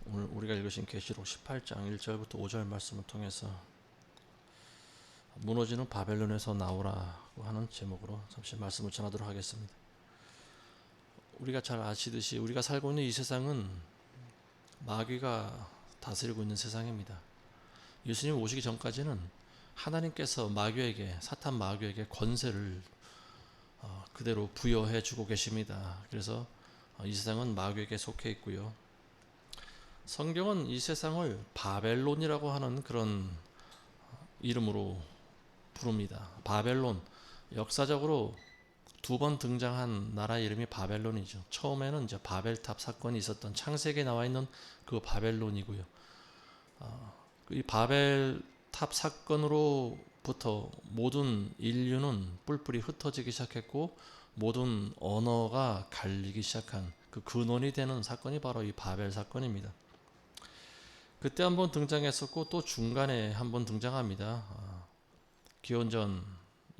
오늘 우리가 읽으신 계시록 18장 1절부터 5절 말씀을 통해서 무너지는 바벨론에서 나오라고 하는 제목으로 잠시 말씀을 전하도록 하겠습니다. 우리가 잘 아시듯이 우리가 살고 있는 이 세상은 마귀가 다스리고 있는 세상입니다. 예수님 오시기 전까지는 하나님께서 사탄 마귀에게 권세를 그대로 부여해 주고 계십니다. 그래서 이 세상은 마귀에게 속해 있고요. 성경은 이 세상을 바벨론이라고 하는 그런 이름으로 부릅니다. 바벨론, 역사적으로 두 번 등장한 나라 이름이 바벨론이죠. 처음에는 이제 바벨탑 사건이 있었던 창세기에 나와 있는 그 바벨론이고요. 이 바벨탑 사건으로부터 모든 인류는 뿔뿔이 흩어지기 시작했고 모든 언어가 갈리기 시작한 그 근원이 되는 사건이 바로 이 바벨 사건입니다. 그때 한번 등장했었고 또 중간에 한번 등장합니다. 기원전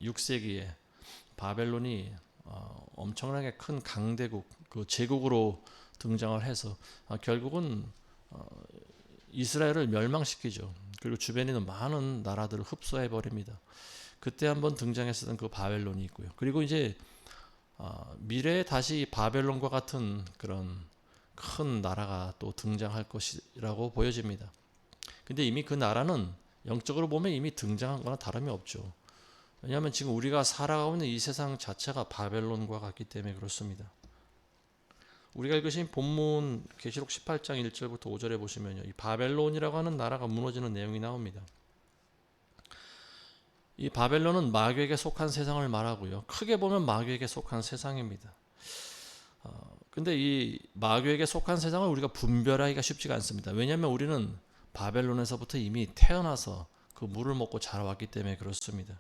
6세기에 바벨론이 엄청나게 큰 강대국, 그 제국으로 등장을 해서 결국은 이스라엘을 멸망시키죠. 그리고 주변에 있는 많은 나라들을 흡수해 버립니다. 그때 한번 등장했었던 그 바벨론이 있고요. 그리고 이제 미래에 다시 바벨론과 같은 그런 큰 나라가 또 등장할 것이라고 보여집니다. 근데 이미 그 나라는 영적으로 보면 이미 등장한 거나 다름이 없죠. 왜냐하면 지금 우리가 살아가고 있는 이 세상 자체가 바벨론과 같기 때문에 그렇습니다. 우리가 읽으신 본문 계시록 18장 1절부터 5절에 보시면요, 이 바벨론이라고 하는 나라가 무너지는 내용이 나옵니다. 이 바벨론은 마귀에게 속한 세상을 말하고요. 크게 보면 마귀에게 속한 세상입니다. 근데 이 마귀에게 속한 세상을 우리가 분별하기가 쉽지가 않습니다. 왜냐하면 우리는 바벨론에서부터 이미 태어나서 그 물을 먹고 자라왔기 때문에 그렇습니다.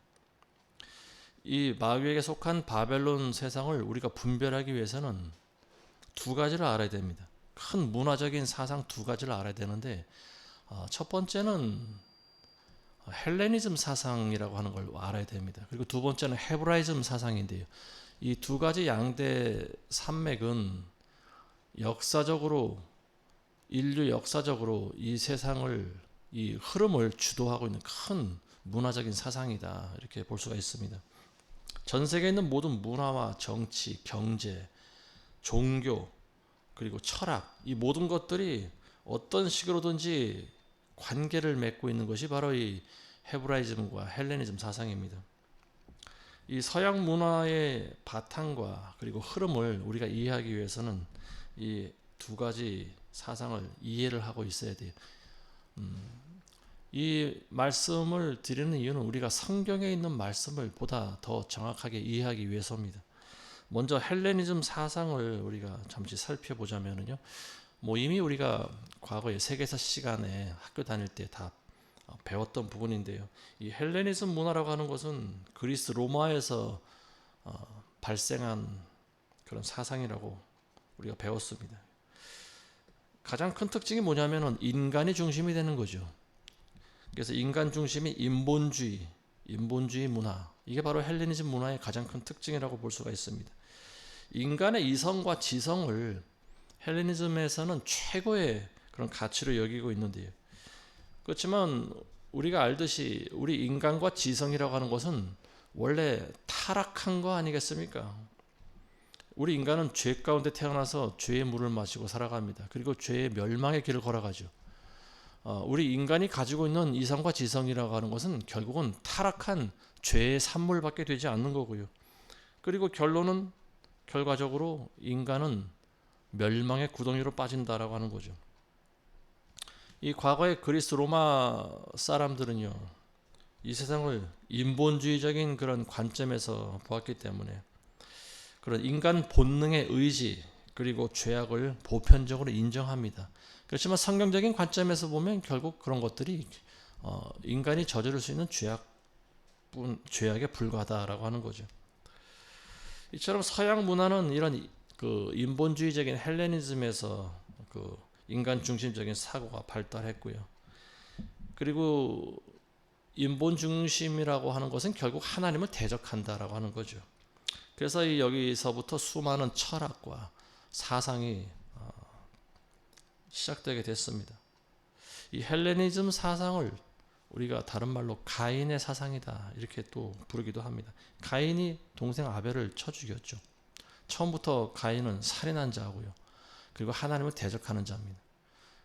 이 마귀에게 속한 바벨론 세상을 우리가 분별하기 위해서는 두 가지를 알아야 됩니다. 큰 문화적인 사상 두 가지를 알아야 되는데, 첫 번째는 헬레니즘 사상이라고 하는 걸 알아야 됩니다. 그리고 두 번째는 헤브라이즘 사상인데요. 이 두 가지 양대 산맥은 인류 역사적으로 이 세상을, 이 흐름을 주도하고 있는 큰 문화적인 사상이다, 이렇게 볼 수가 있습니다. 전 세계에 있는 모든 문화와 정치, 경제, 종교, 그리고 철학, 이 모든 것들이 어떤 식으로든지 관계를 맺고 있는 것이 바로 이 헤브라이즘과 헬레니즘 사상입니다. 이 서양 문화의 바탕과 그리고 흐름을 우리가 이해하기 위해서는 이 두 가지 사상을 이해를 하고 있어야 돼요. 이 말씀을 드리는 이유는 우리가 성경에 있는 말씀을 보다 더 정확하게 이해하기 위해서입니다. 먼저 헬레니즘 사상을 우리가 잠시 살펴보자면요, 이미 우리가 과거에 세계사 시간에 학교 다닐 때 다 배웠던 부분인데요. 이 헬레니즘 문화라고 하는 것은 그리스 로마에서 발생한 그런 사상이라고 우리가 배웠습니다. 가장 큰 특징이 뭐냐면은 인간이 중심이 되는 거죠. 그래서 인간 중심이 인본주의 문화, 이게 바로 헬레니즘 문화의 가장 큰 특징이라고 볼 수가 있습니다. 인간의 이성과 지성을 헬레니즘에서는 최고의 그런 가치로 여기고 있는데요. 그렇지만 우리가 알듯이 우리 인간과 지성이라고 하는 것은 원래 타락한 거 아니겠습니까? 우리 인간은 죄 가운데 태어나서 죄의 물을 마시고 살아갑니다. 그리고 죄의 멸망의 길을 걸어가죠. 우리 인간이 가지고 있는 이성과 지성이라고 하는 것은 결국은 타락한 죄의 산물밖에 되지 않는 거고요. 그리고 결과적으로 인간은 멸망의 구덩이로 빠진다라고 하는 거죠. 이 과거의 그리스 로마 사람들은요, 이 세상을 인본주의적인 그런 관점에서 보았기 때문에 그런 인간 본능의 의지 그리고 죄악을 보편적으로 인정합니다. 그렇지만 성경적인 관점에서 보면 결국 그런 것들이 인간이 저지를 수 있는 죄악에 불과하다라고 하는 거죠. 이처럼 서양 문화는 이런 그 인본주의적인 헬레니즘에서 그 인간 중심적인 사고가 발달했고요. 그리고 인본 중심이라고 하는 것은 결국 하나님을 대적한다라고 하는 거죠. 그래서 여기서부터 수많은 철학과 사상이 시작되게 됐습니다. 이 헬레니즘 사상을 우리가 다른 말로 가인의 사상이다 이렇게 또 부르기도 합니다. 가인이 동생 아벨을 쳐 죽였죠. 처음부터 가인은 살인한 자고요. 그리고 하나님을 대적하는 자입니다.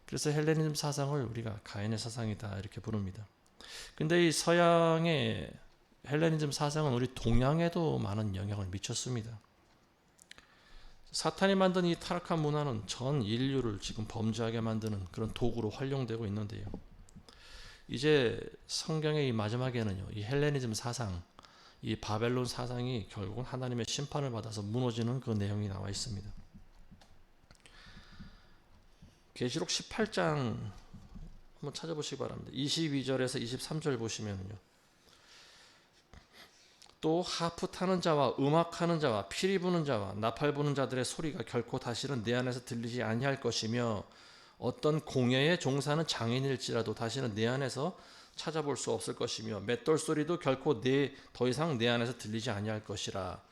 그래서 헬레니즘 사상을 우리가 가인의 사상이다 이렇게 부릅니다. 근데 이 서양의 헬레니즘 사상은 우리 동양에도 많은 영향을 미쳤습니다. 사탄이 만든 이 타락한 문화는 전 인류를 지금 범죄하게 만드는 그런 도구로 활용되고 있는데요. 이제 성경의 이 마지막에는요, 이 헬레니즘 사상, 이 바벨론 사상이 결국은 하나님의 심판을 받아서 무너지는 그 내용이 나와 있습니다. 계시록 18장 한번 찾아보시기 바랍니다. 22절에서 23절 보시면요. 또 하프 타는 자와 음악하는 자와 피리 부는 자와 나팔 부는 자들의 소리가 결코 다시는 내 안에서 들리지 아니할 것이며 어떤 공예에 종사하는 장인일지라도 다시는 내 안에서 찾아볼 수 없을 것이며 맷돌 소리도 결코 더 이상 내 안에서 들리지 아니할 것이라.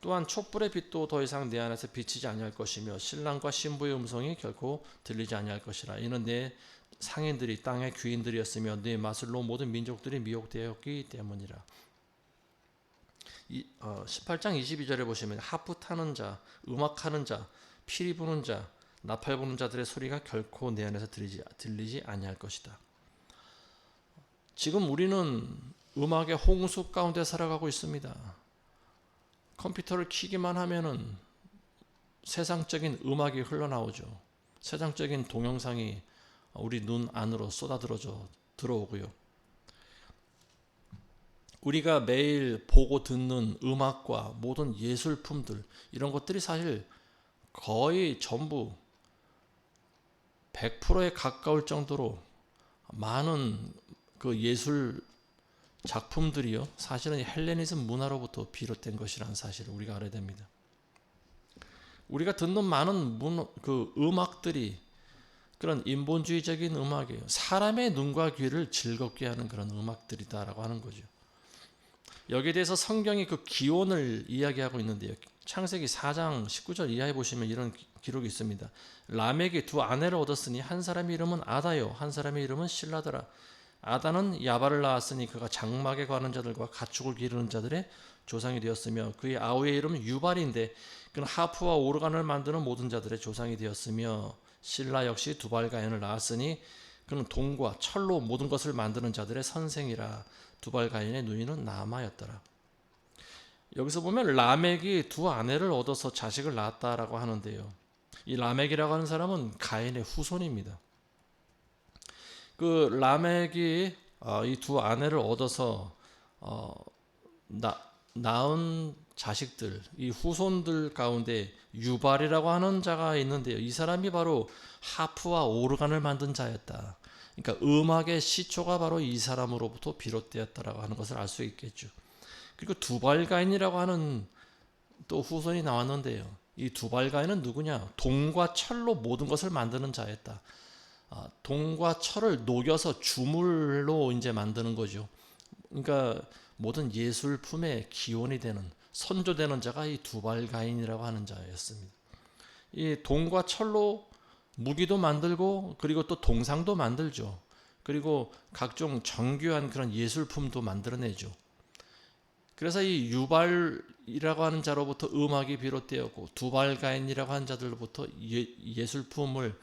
또한 촛불의 빛도 더 이상 내 안에서 비치지 아니할 것이며 신랑과 신부의 음성이 결코 들리지 아니할 것이라. 이는 내 상인들이 땅의 귀인들이었으며 내 마술로 모든 민족들이 미혹되었기 때문이라. 18장 22절에 보시면 하프 타는 자, 음악하는 자, 피리 부는 자, 나팔 부는 자들의 소리가 결코 내 안에서 들리지 아니할 것이다. 지금 우리는 음악의 홍수 가운데 살아가고 있습니다. 컴퓨터를 켜기만 하면은 세상적인 음악이 흘러나오죠. 세상적인 동영상이 우리 눈 안으로 쏟아들어져 들어오고요. 우리가 매일 보고 듣는 음악과 모든 예술품들 이런 것들이 사실 거의 전부 100%에 가까울 정도로 많은 그 예술 작품들이요 사실은 헬레니즘 문화로부터 비롯된 것이라는 사실을 우리가 알아야 됩니다. 우리가 듣는 많은 그 음악들이 그런 인본주의적인 음악이에요. 사람의 눈과 귀를 즐겁게 하는 그런 음악들이다라고 하는 거죠. 여기에 대해서 성경이 그 기원을 이야기하고 있는데요. 창세기 4장 19절 이하에 보시면 이런 기록이 있습니다. 라멕이 두 아내를 얻었으니 한 사람의 이름은 아다요 한 사람의 이름은 실라더라. 아다는 야발을 낳았으니 그가 장막에 관한 자들과 가축을 기르는 자들의 조상이 되었으며 그의 아우의 이름은 유발인데 그는 하프와 오르간을 만드는 모든 자들의 조상이 되었으며 실라 역시 두발가인을 낳았으니 그는 동과 철로 모든 것을 만드는 자들의 선생이라. 두발가인의 누이는 나마였더라. 여기서 보면 라멕이 두 아내를 얻어서 자식을 낳았다라고 하는데요. 이 라멕이라고 하는 사람은 가인의 후손입니다. 그 라멕이 이 두 아내를 얻어서 낳은 자식들, 이 후손들 가운데 유발이라고 하는 자가 있는데요. 이 사람이 바로 하프와 오르간을 만든 자였다. 그러니까 음악의 시초가 바로 이 사람으로부터 비롯되었다라고 하는 것을 알 수 있겠죠. 그리고 두발가인이라고 하는 또 후손이 나왔는데요. 이 두발가인은 누구냐? 동과 철로 모든 것을 만드는 자였다. 동과 철을 녹여서 주물로 이제 만드는 거죠. 그러니까 모든 예술품의 기원이 되는 선조되는 자가 이 두발가인이라고 하는 자였습니다. 이 동과 철로 무기도 만들고 그리고 또 동상도 만들죠. 그리고 각종 정교한 그런 예술품도 만들어내죠. 그래서 이 유발이라고 하는 자로부터 음악이 비롯되었고 두발가인이라고 하는 자들로부터 예술품을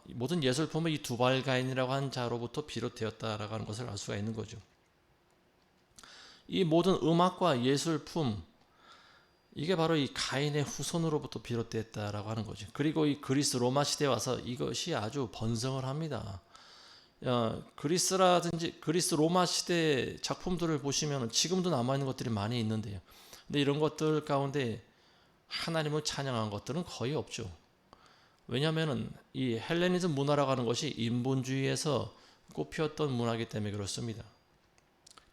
모든 예술품은 이 두발가인이라고 하는 자로부터 비롯되었다라고 하는 것을 알 수가 있는 거죠. 이 모든 음악과 예술품 이게 바로 이 가인의 후손으로부터 비롯됐다라고 하는 거죠. 그리고 이 그리스 로마 시대에 와서 이것이 아주 번성을 합니다. 그리스라든지 그리스 로마 시대 작품들을 보시면 지금도 남아있는 것들이 많이 있는데요. 근데 이런 것들 가운데 하나님을 찬양한 것들은 거의 없죠. 왜냐하면 이 헬레니즘 문화라고 하는 것이 인본주의에서 꽃피웠던 문화이기 때문에 그렇습니다.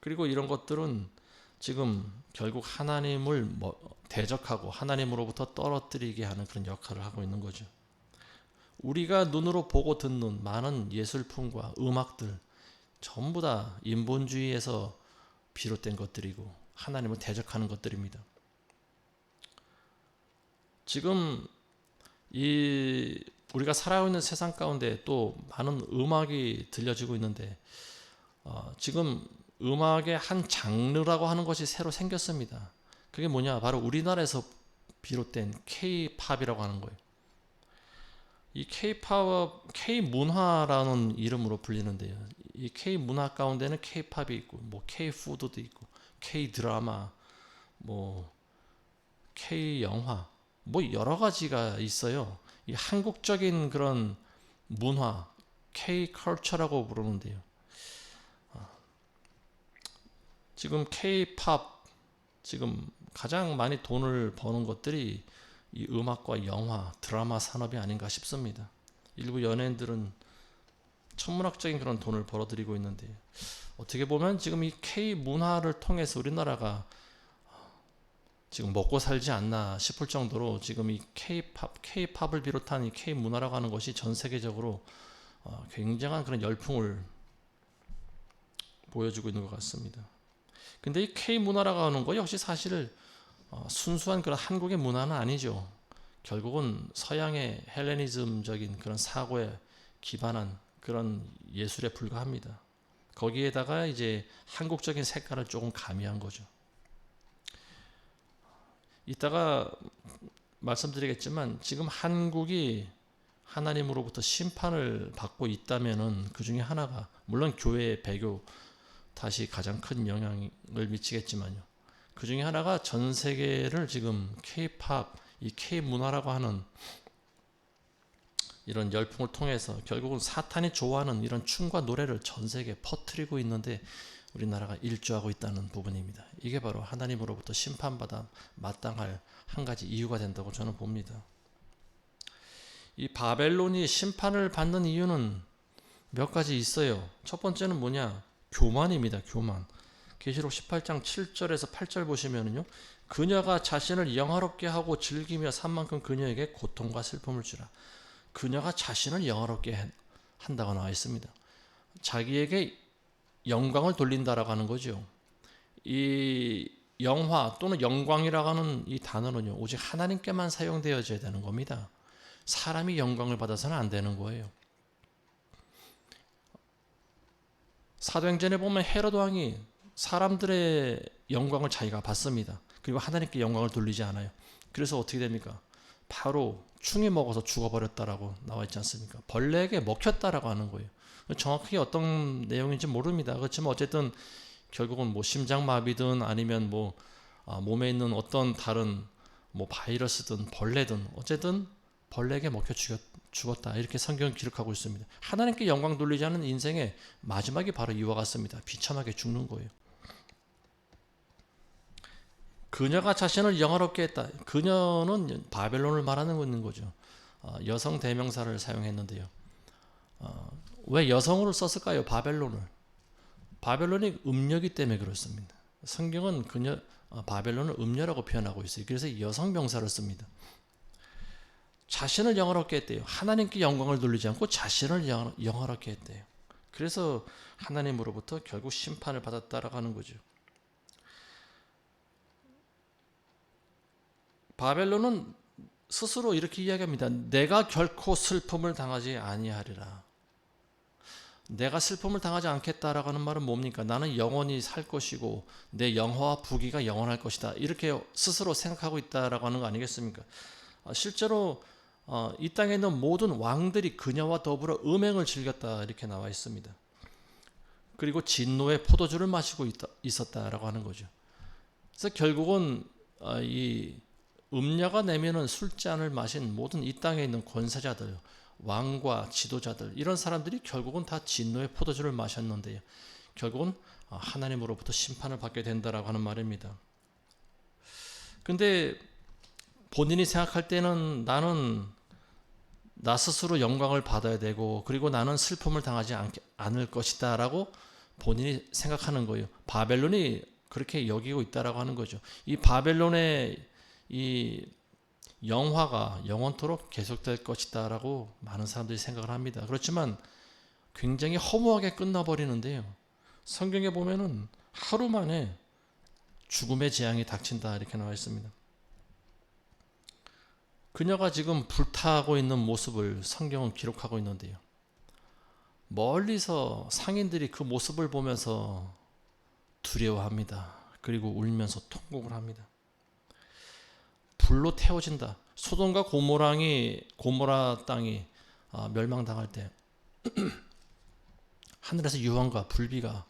그리고 이런 것들은 지금 결국 하나님을 대적하고 하나님으로부터 떨어뜨리게 하는 그런 역할을 하고 있는 거죠. 우리가 눈으로 보고 듣는 많은 예술품과 음악들 전부 다 인본주의에서 비롯된 것들이고 하나님을 대적하는 것들입니다. 지금 이 우리가 살아가고 있는 세상 가운데 또 많은 음악이 들려지고 있는데 지금 음악의 한 장르라고 하는 것이 새로 생겼습니다. 그게 뭐냐? 바로 우리나라에서 비롯된 K-팝이라고 하는 거예요. 이 K-팝, K-문화라는 이름으로 불리는데요. 이 K-문화 가운데는 K-팝이 있고, 뭐 K-푸드도 있고, K-드라마, 뭐 K-영화, 뭐 여러 가지가 있어요. 이 한국적인 그런 문화, K-컬처라고 부르는데요. 지금 K-팝, 지금 가장 많이 돈을 버는 것들이 이 음악과 영화, 드라마 산업이 아닌가 싶습니다. 일부 연예인들은 천문학적인 그런 돈을 벌어들이고 있는데 어떻게 보면 지금 이 K 문화를 통해서 우리나라가 지금 먹고 살지 않나 싶을 정도로 지금 이 K-팝을 비롯한 이 K 문화라고 하는 것이 전 세계적으로 굉장한 그런 열풍을 보여주고 있는 것 같습니다. 근데 이 K 문화라고 하는 거 역시 사실 순수한 그런 한국의 문화는 아니죠. 결국은 서양의 헬레니즘적인 그런 사고에 기반한 그런 예술에 불과합니다. 거기에다가 이제 한국적인 색깔을 조금 가미한 거죠. 이따가 말씀드리겠지만 지금 한국이 하나님으로부터 심판을 받고 있다면은 그 중에 하나가 물론 교회의 배교 탓이 가장 큰 영향을 미치겠지만요. 그 중에 하나가 전 세계를 지금 K-팝, 이 K-문화라고 하는 이런 열풍을 통해서 결국은 사탄이 좋아하는 이런 춤과 노래를 전 세계에 퍼뜨리고 있는데 우리나라가 일조하고 있다는 부분입니다. 이게 바로 하나님으로부터 심판받아 마땅할 한 가지 이유가 된다고 저는 봅니다. 이 바벨론이 심판을 받는 이유는 몇 가지 있어요. 첫 번째는 뭐냐? 교만입니다. 교만. 계시록 18장 7절에서 8절 보시면은요. 그녀가 자신을 영화롭게 하고 즐기며 산 만큼 그녀에게 고통과 슬픔을 주라. 그녀가 자신을 영화롭게 한다고 나와 있습니다. 자기에게 영광을 돌린다라고 하는 거죠. 이 영화 또는 영광이라고 하는 이 단어는요. 오직 하나님께만 사용되어져야 되는 겁니다. 사람이 영광을 받아서는 안 되는 거예요. 사도행전에 보면 헤롯 왕이 사람들의 영광을 자기가 받습니다. 그리고 하나님께 영광을 돌리지 않아요. 그래서 어떻게 됩니까? 바로 충이 먹어서 죽어버렸다라고 나와 있지 않습니까? 벌레에게 먹혔다라고 하는 거예요. 정확하게 어떤 내용인지 모릅니다. 그렇지만 어쨌든 결국은 뭐 심장마비든 아니면 뭐 몸에 있는 어떤 다른 뭐 바이러스든 벌레든 어쨌든 벌레에게 먹혀 죽었다. 이렇게 성경은 기록하고 있습니다. 하나님께 영광 돌리지 않는 인생의 마지막이 바로 이와 같습니다. 비참하게 죽는 거예요. 그녀가 자신을 영화롭게 했다. 그녀는 바벨론을 말하는 거죠. 여성 대명사를 사용했는데요. 왜 여성으로 썼을까요? 바벨론을. 바벨론이 음녀이기 때문에 그렇습니다. 성경은 바벨론을 음녀라고 표현하고 있어요. 그래서 여성 명사를 씁니다. 자신을 영화롭게 했대요. 하나님께 영광을 돌리지 않고 자신을 영화롭게 했대요. 그래서 하나님으로부터 결국 심판을 받았다라고 하는 거죠. 바벨론은 스스로 이렇게 이야기합니다. 내가 결코 슬픔을 당하지 아니하리라. 내가 슬픔을 당하지 않겠다라고 하는 말은 뭡니까? 나는 영원히 살 것이고 내 영화와 부귀가 영원할 것이다. 이렇게 스스로 생각하고 있다라고 하는 거 아니겠습니까? 실제로 이 땅에 있는 모든 왕들이 그녀와 더불어 음행을 즐겼다 이렇게 나와 있습니다. 그리고 진노의 포도주를 마시고 있었다라고 하는 거죠. 그래서 결국은 이 음녀가 내면은 술잔을 마신 모든 이 땅에 있는 권세자들, 왕과 지도자들 이런 사람들이 결국은 다 진노의 포도주를 마셨는데요. 결국은 하나님으로부터 심판을 받게 된다라고 하는 말입니다. 근데 본인이 생각할 때는 나는 나 스스로 영광을 받아야 되고 그리고 나는 슬픔을 당하지 않을 것이다 라고 본인이 생각하는 거예요. 바벨론이 그렇게 여기고 있다라고 하는 거죠. 이 바벨론의 이 영화가 영원토록 계속될 것이다 라고 많은 사람들이 생각을 합니다. 그렇지만 굉장히 허무하게 끝나버리는데요. 성경에 보면은 하루 만에 죽음의 재앙이 닥친다 이렇게 나와 있습니다. 그녀가 지금 불타고 있는 모습을 성경은 기록하고 있는데요. 멀리서 상인들이 그 모습을 보면서 두려워합니다. 그리고 울면서 통곡을 합니다. 불로 태워진다. 소돔과 고모라 땅이 멸망당할 때 하늘에서 유황과 불비가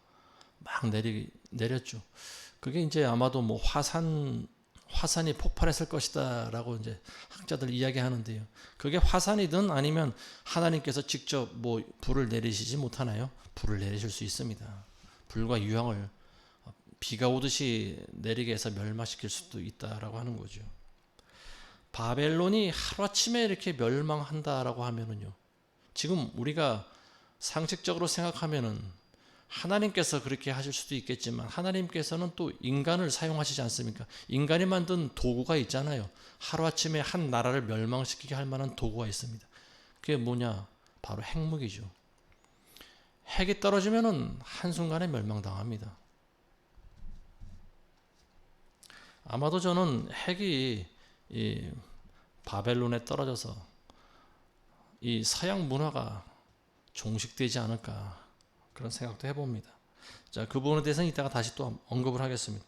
막 내렸죠. 그게 이제 아마도 뭐 화산이 폭발했을 것이다라고 이제 학자들 이야기하는데요. 그게 화산이든 아니면 하나님께서 직접 뭐 불을 내리시지 못하나요? 불을 내리실 수 있습니다. 불과 유황을 비가 오듯이 내리게 해서 멸망시킬 수도 있다라고 하는 거죠. 바벨론이 하루아침에 이렇게 멸망한다라고 하면은요. 지금 우리가 상식적으로 생각하면은 하나님께서 그렇게 하실 수도 있겠지만 하나님께서는 또 인간을 사용하시지 않습니까? 인간이 만든 도구가 있잖아요. 하루아침에 한 나라를 멸망시키게 할 만한 도구가 있습니다. 그게 뭐냐? 바로 핵무기죠. 핵이 떨어지면은 한순간에 멸망당합니다. 아마도 저는 핵이 이 바벨론에 떨어져서 이 서양 문화가 종식되지 않을까 그런 생각도 해봅니다. 자, 그 부분에 대해서는 이따가 다시 또 언급을 하겠습니다.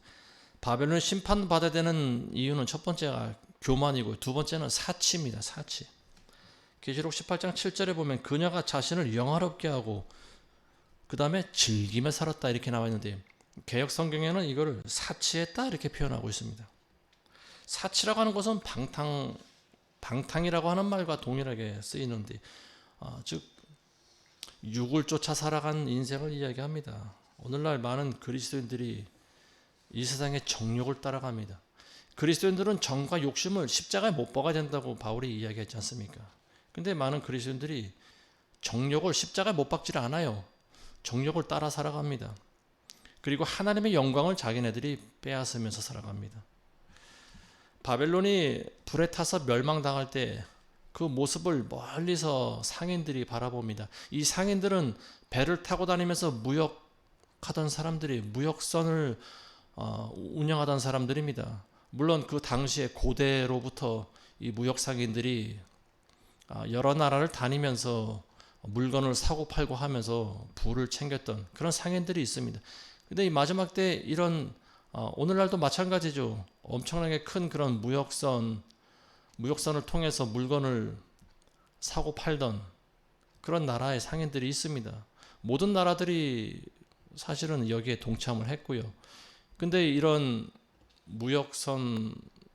바벨론이 심판받아야 되는 이유는 첫 번째가 교만이고 두 번째는 사치입니다. 사치. 계시록 18장 7절에 보면 그녀가 자신을 영화롭게 하고 그 다음에 즐기며 살았다 이렇게 나와 있는데 개역 성경에는 이거를 사치했다 이렇게 표현하고 있습니다. 사치라고 하는 것은 방탕이라고 하는 말과 동일하게 쓰이는데 즉 육을 쫓아 살아간 인생을 이야기합니다. 오늘날 많은 그리스도인들이 이 세상의 정욕을 따라갑니다. 그리스도인들은 정과 욕심을 십자가에 못 박아야 된다고 바울이 이야기했지 않습니까? 근데 많은 그리스도인들이 정욕을 십자가에 못 박지를 않아요. 정욕을 따라 살아갑니다. 그리고 하나님의 영광을 자기네들이 빼앗으면서 살아갑니다. 바벨론이 불에 타서 멸망당할 때 그 모습을 멀리서 상인들이 바라봅니다. 이 상인들은 배를 타고 다니면서 무역하던 사람들이 무역선을 운영하던 사람들입니다. 물론 그 당시에 고대로부터 이 무역 상인들이 여러 나라를 다니면서 물건을 사고 팔고 하면서 부를 챙겼던 그런 상인들이 있습니다. 근데 이 마지막 때 이런 오늘날도 마찬가지죠. 엄청나게 큰 그런 무역선을 통해서 물건을 사고 팔던 그런 나라의 상인들이 있습니다. 모든 나라들이 사실은 여기에 동참을 했고요. 근데 이런 무역선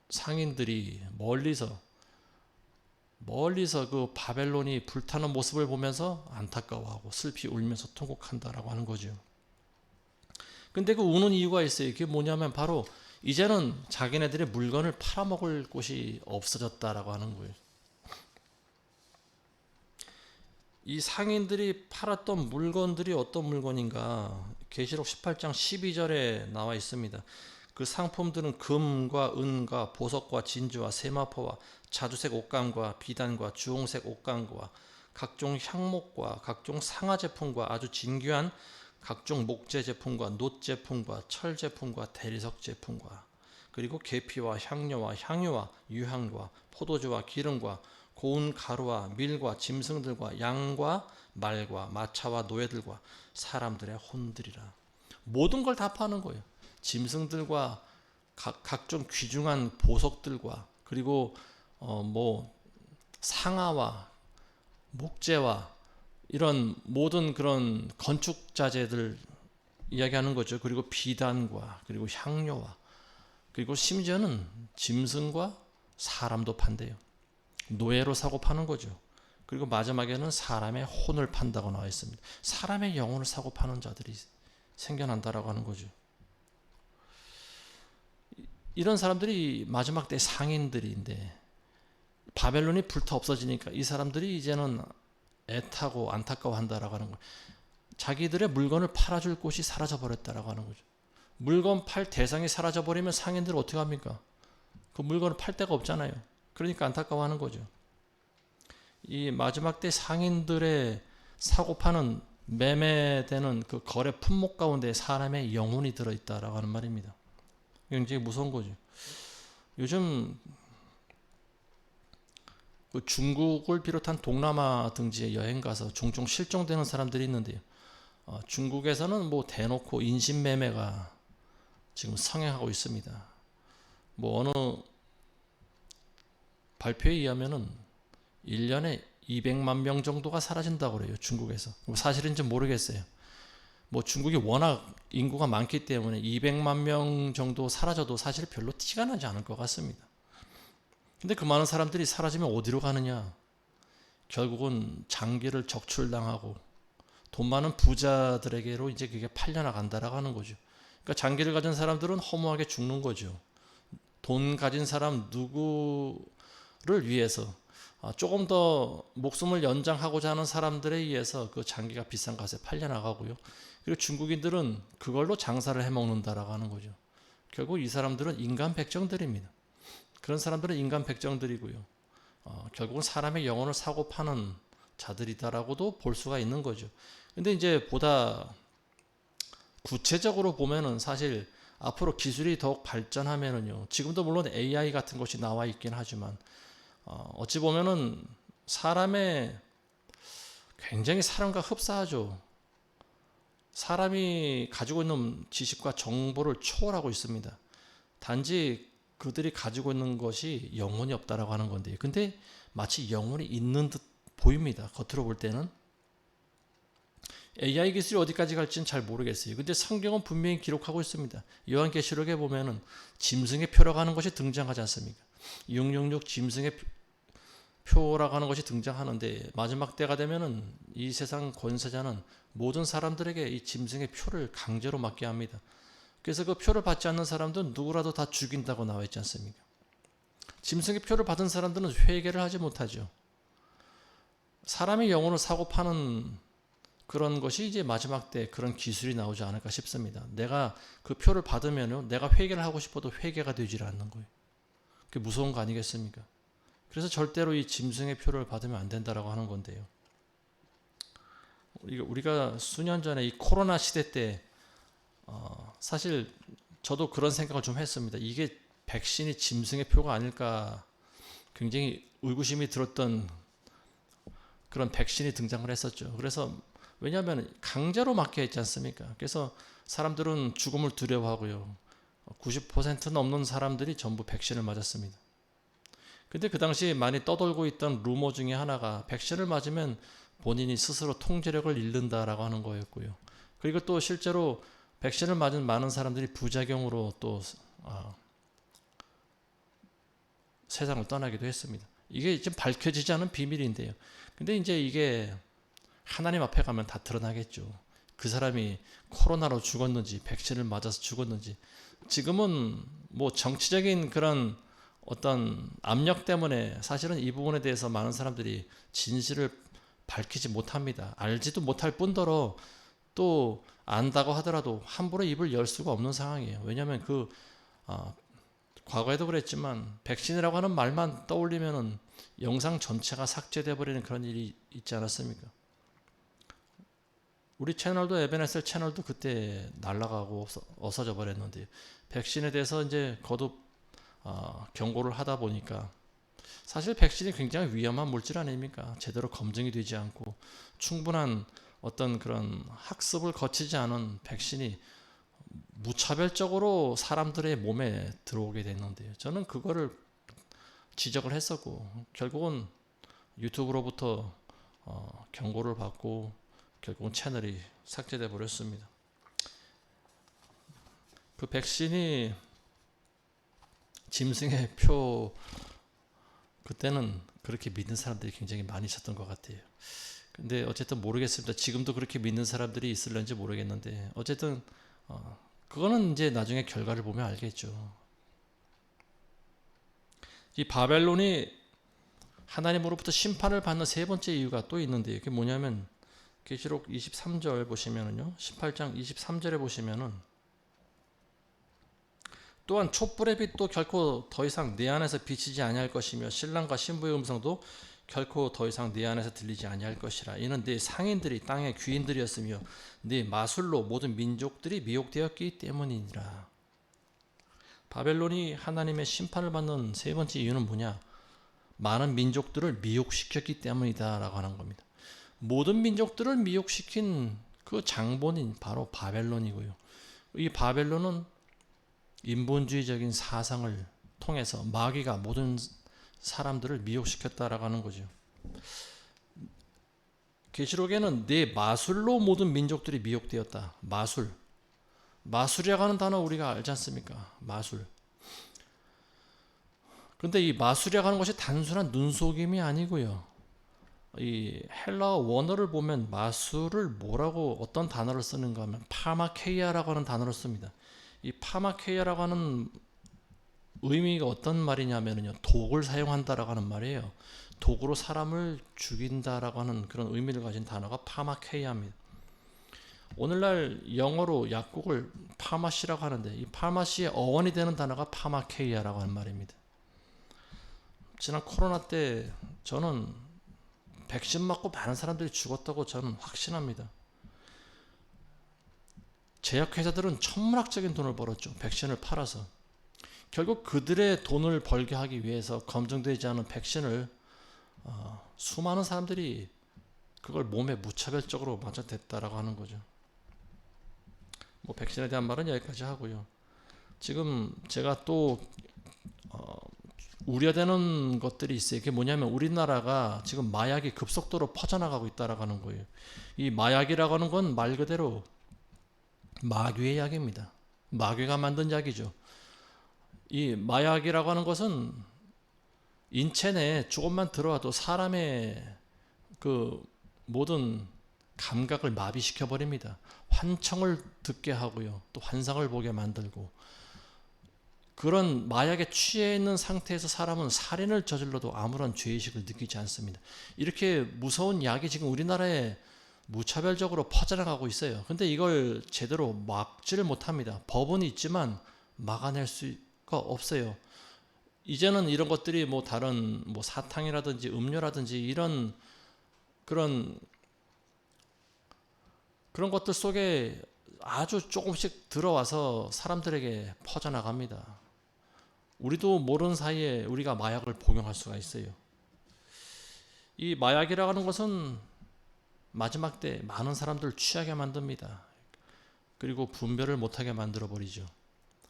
상인들이 멀리서 그 바벨론이 불타는 모습을 보면서 안타까워하고 슬피 울면서 통곡한다라고 하는 거죠. 근데 그 우는 이유가 있어요. 그게 뭐냐면 바로 이제는 자기네들의 물건을 팔아먹을 곳이 없어졌다라고 하는 거예요. 이 상인들이 팔았던 물건들이 어떤 물건인가? 계시록 18장 12절에 나와 있습니다. 그 상품들은 금과 은과 보석과 진주와 세마포와 자주색 옷감과 비단과 주홍색 옷감과 각종 향목과 각종 상아 제품과 아주 진귀한 각종 목재 제품과 놋 제품과 철 제품과 대리석 제품과 그리고 계피와 향료와 향유와 유향과 포도주와 기름과 고운 가루와 밀과 짐승들과 양과 말과 마차와 노예들과 사람들의 혼들이라. 모든 걸 다 파는 거예요. 짐승들과 각종 귀중한 보석들과 그리고 상아와 목재와 이런 모든 그런 건축 자재들 이야기하는 거죠. 그리고 비단과 그리고 향료와 그리고 심지어는 짐승과 사람도 판대요. 노예로 사고 파는 거죠. 그리고 마지막에는 사람의 혼을 판다고 나와 있습니다. 사람의 영혼을 사고 파는 자들이 생겨난다라고 하는 거죠. 이런 사람들이 마지막 때 상인들인데 바벨론이 불타 없어지니까 이 사람들이 이제는 애타고 안타까워한다라고 하는 거예요. 자기들의 물건을 팔아줄 곳이 사라져버렸다라고 하는 거죠. 물건 팔 대상이 사라져버리면 상인들은 어떻게 합니까? 그 물건을 팔 데가 없잖아요. 그러니까 안타까워하는 거죠. 이 마지막 때 상인들의 사고 파는 매매되는 그 거래 품목 가운데 사람의 영혼이 들어있다라고 하는 말입니다. 굉장히 무서운 거죠. 요즘 그 중국을 비롯한 동남아 등지에 여행 가서 종종 실종되는 사람들이 있는데요. 중국에서는 뭐 대놓고 인신매매가 지금 성행하고 있습니다. 뭐 어느 발표에 의하면은 1년에 200만 명 정도가 사라진다고 그래요. 중국에서. 사실인지 모르겠어요. 뭐 중국이 워낙 인구가 많기 때문에 200만 명 정도 사라져도 사실 별로 티가 나지 않을 것 같습니다. 근데 그 많은 사람들이 사라지면 어디로 가느냐? 결국은 장기를 적출당하고 돈 많은 부자들에게로 이제 그게 팔려나간다라고 하는 거죠. 그러니까 장기를 가진 사람들은 허무하게 죽는 거죠. 돈 가진 사람 누구를 위해서 조금 더 목숨을 연장하고자 하는 사람들에 의해서 그 장기가 비싼 값에 팔려나가고요. 그리고 중국인들은 그걸로 장사를 해먹는다라고 하는 거죠. 결국 이 사람들은 인간 백정들입니다. 그런 사람들은 인간 백정들이고요. 결국은 사람의 영혼을 사고 파는 자들이다라고도 볼 수가 있는 거죠. 근데 이제 보다 구체적으로 보면은 사실 앞으로 기술이 더욱 발전하면은요. 지금도 물론 AI 같은 것이 나와 있긴 하지만 어찌 보면은 사람의 굉장히 사람과 흡사하죠. 사람이 가지고 있는 지식과 정보를 초월하고 있습니다. 단지 그들이 가지고 있는 것이 영혼이 없다라고 하는 건데, 근데 마치 영혼이 있는 듯 보입니다. 겉으로 볼 때는. AI 기술이 어디까지 갈지는 잘 모르겠어요. 근데 성경은 분명히 기록하고 있습니다. 요한계시록에 보면은 짐승의 표라고 하는 것이 등장하지 않습니까? 666 짐승의 표라고 하는 것이 등장하는데 마지막 때가 되면은 이 세상 권세자는 모든 사람들에게 이 짐승의 표를 강제로 맞게 합니다. 그래서 그 표를 받지 않는 사람들은 누구라도 다 죽인다고 나와 있지 않습니까? 짐승의 표를 받은 사람들은 회개를 하지 못하죠. 사람의 영혼을 사고 파는 그런 것이 이제 마지막 때 그런 기술이 나오지 않을까 싶습니다. 내가 그 표를 받으면요, 내가 회개를 하고 싶어도 회개가 되질 않는 거예요. 그게 무서운 거 아니겠습니까? 그래서 절대로 이 짐승의 표를 받으면 안 된다라고 하는 건데요. 우리가 수년 전에 이 코로나 시대 때 사실 저도 그런 생각을 좀 했습니다. 이게 백신이 짐승의 표가 아닐까 굉장히 의구심이 들었던 그런 백신이 등장을 했었죠. 그래서 왜냐하면 강제로 맞게 했지 않습니까? 그래서 사람들은 죽음을 두려워하고요. 90% 넘는 사람들이 전부 백신을 맞았습니다. 근데 그 당시 많이 떠돌고 있던 루머 중에 하나가 백신을 맞으면 본인이 스스로 통제력을 잃는다라고 하는 거였고요. 그리고 또 실제로 백신을 맞은 많은 사람들이 부작용으로 또 세상을 떠나기도 했습니다. 이게 지금 밝혀지지 않은 비밀인데요. 근데 이제 이게 하나님 앞에 가면 다 드러나겠죠. 그 사람이 코로나로 죽었는지 백신을 맞아서 죽었는지. 지금은 뭐 정치적인 그런 어떤 압력 때문에 사실은 이 부분에 대해서 많은 사람들이 진실을 밝히지 못합니다. 알지도 못할 뿐더러 또 안다고 하더라도 함부로 입을 열 수가 없는 상황이에요. 왜냐하면 과거에도 그랬지만 백신이라고 하는 말만 떠올리면은 영상 전체가 삭제돼 버리는 그런 일이 있지 않았습니까? 우리 채널도 에베네셀 채널도 그때 날아가고 없어져 버렸는데 백신에 대해서 이제 거듭 경고를 하다 보니까 사실 백신이 굉장히 위험한 물질 아닙니까? 제대로 검증이 되지 않고 충분한 어떤 그런 학습을 거치지 않은 백신이 무차별적으로 사람들의 몸에 들어오게 됐는데요. 저는 그거를 지적을 했었고 결국은 유튜브로부터 경고를 받고 결국은 채널이 삭제돼 버렸습니다. 그 백신이 짐승의 표 그때는 그렇게 믿는 사람들이 굉장히 많이 있었던 것 같아요. 근데 어쨌든 모르겠습니다. 지금도 그렇게 믿는 사람들이 있을런지 모르겠는데 어쨌든 그거는 이제 나중에 결과를 보면 알겠죠. 이 바벨론이 하나님으로부터 심판을 받는 세 번째 이유가 또 있는데 이게 뭐냐면 계시록 23절 보시면은요. 18장 23절에 보시면은 또한 촛불의 빛도 결코 더 이상 내 안에서 비치지 아니할 것이며 신랑과 신부의 음성도 결코 더 이상 내 안에서 들리지 아니할 것이라. 이는 네 상인들이 땅의 귀인들이었으며 네 마술로 모든 민족들이 미혹되었기 때문이니라. 바벨론이 하나님의 심판을 받는 세 번째 이유는 뭐냐? 많은 민족들을 미혹시켰기 때문이다라고 하는 겁니다. 모든 민족들을 미혹시킨 그 장본인 바로 바벨론이고요. 이 바벨론은 인본주의적인 사상을 통해서 마귀가 모든 사람들을 미혹시켰다라고 하는 거죠. 계시록에는 네 마술로 모든 민족들이 미혹되었다. 마술이라고 하는 단어 우리가 알지 않습니까? 마술. 그런데 이 마술이라고 하는 것이 단순한 눈속임이 아니고요. 이 헬라어 원어를 보면 마술을 뭐라고 어떤 단어를 쓰는가 하면 파마케이아라고 하는 단어를 씁니다. 이 파마케이아라고 하는 의미가 어떤 말이냐면요, 독을 사용한다라고 하는 말이에요. 독으로 사람을 죽인다라고 하는 그런 의미를 가진 단어가 파마케이아입니다. 오늘날 영어로 약국을 파마시라고 하는데 이 파마시의 어원이 되는 단어가 파마케이아라고 하는 말입니다. 지난 코로나 때 저는 백신 맞고 많은 사람들이 죽었다고 저는 확신합니다. 제약회사들은 천문학적인 돈을 벌었죠. 백신을 팔아서. 결국 그들의 돈을 벌게 하기 위해서 검증되지 않은 백신을 수많은 사람들이 그걸 몸에 무차별적으로 맞아댔다라고 하는 거죠. 뭐 백신에 대한 말은 여기까지 하고요. 지금 제가 또 우려되는 것들이 있어요. 이게 뭐냐면 우리나라가 지금 마약이 급속도로 퍼져나가고 있다라고 하는 거예요. 이 마약이라고 하는 건 말 그대로 마귀의 약입니다. 마귀가 만든 약이죠. 이 마약이라고 하는 것은 인체 내에 조금만 들어와도 사람의 그 모든 감각을 마비시켜 버립니다. 환청을 듣게 하고요. 또 환상을 보게 만들고, 그런 마약에 취해 있는 상태에서 사람은 살인을 저질러도 아무런 죄의식을 느끼지 않습니다. 이렇게 무서운 약이 지금 우리나라에 무차별적으로 퍼져나가고 있어요. 근데 이걸 제대로 막지를 못합니다. 법은 있지만 막아낼 수가 없어요. 이제는 이런 것들이 뭐 다른 뭐 사탕이라든지 음료라든지 이런 그런 것들 속에 아주 조금씩 들어와서 사람들에게 퍼져나갑니다. 우리도 모르는 사이에 우리가 마약을 복용할 수가 있어요. 이 마약이라고 하는 것은 마지막 때 많은 사람들을 취하게 만듭니다. 그리고 분별을 못하게 만들어 버리죠.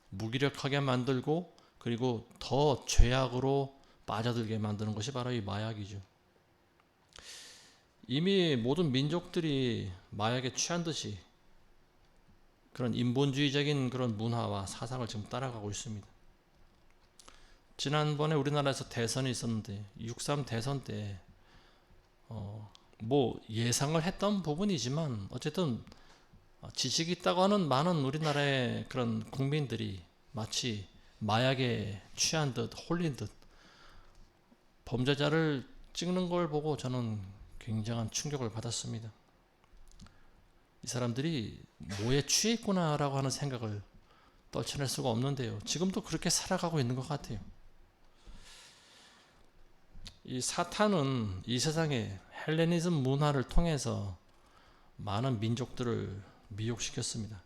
무기력하게 만들고, 그리고 더 죄악으로 빠져들게 만드는 것이 바로 이 마약이죠. 이미 모든 민족들이 마약에 취한 듯이 그런 인본주의적인 그런 문화와 사상을 지금 따라가고 있습니다. 지난번에 우리나라에서 대선이 있었는데 6.3 대선 때 뭐 예상을 했던 부분이지만 어쨌든 지식이 있다고 하는 많은 우리나라의 그런 국민들이 마치 마약에 취한 듯 홀린 듯 범죄자를 찍는 걸 보고 저는 굉장한 충격을 받았습니다. 이 사람들이 뭐에 취해 있구나라고 하는 생각을 떨쳐낼 수가 없는데요. 지금도 그렇게 살아가고 있는 것 같아요. 이 사탄은 이 세상에 헬레니즘 문화를 통해서 많은 민족들을 미혹시켰습니다.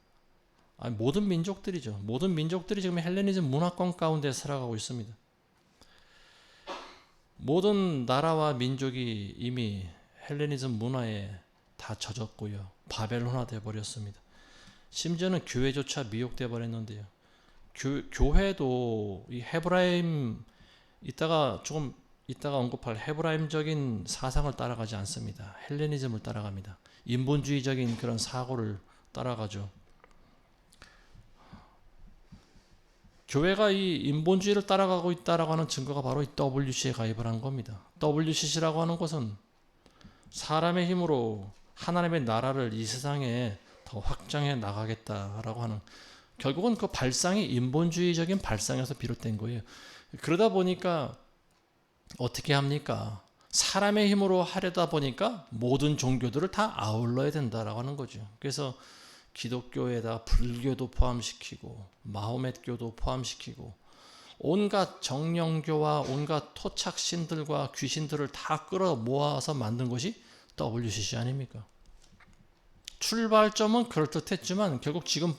모든 민족들이죠. 모든 민족들이 지금 헬레니즘 문화권 가운데 살아가고 있습니다. 모든 나라와 민족이 이미 헬레니즘 문화에 다 젖었고요. 바벨론화 되어 버렸습니다. 심지어는 교회조차 미혹되어 버렸는데요. 교회도 이 헤브라임, 이따가 언급할 헤브라임적인 사상을 따라가지 않습니다. 헬레니즘을 따라갑니다. 인본주의적인 그런 사고를 따라가죠. 교회가 이 인본주의를 따라가고 있다라고 하는 증거가 바로 이 WC에 가입을 한 겁니다. WCC라고 하는 것은 사람의 힘으로 하나님의 나라를 이 세상에 더 확장해 나가겠다라고 하는, 결국은 그 발상이 인본주의적인 발상에서 비롯된 거예요. 그러다 보니까 어떻게 합니까? 사람의 힘으로 하려다 보니까 모든 종교들을 다 아울러야 된다라고 하는 거죠. 그래서 기독교에다 불교도 포함시키고 마호멧교도 포함시키고 온갖 정령교와 온갖 토착신들과 귀신들을 다 끌어 모아서 만든 것이 WCC 아닙니까? 출발점은 그럴듯했지만 결국 지금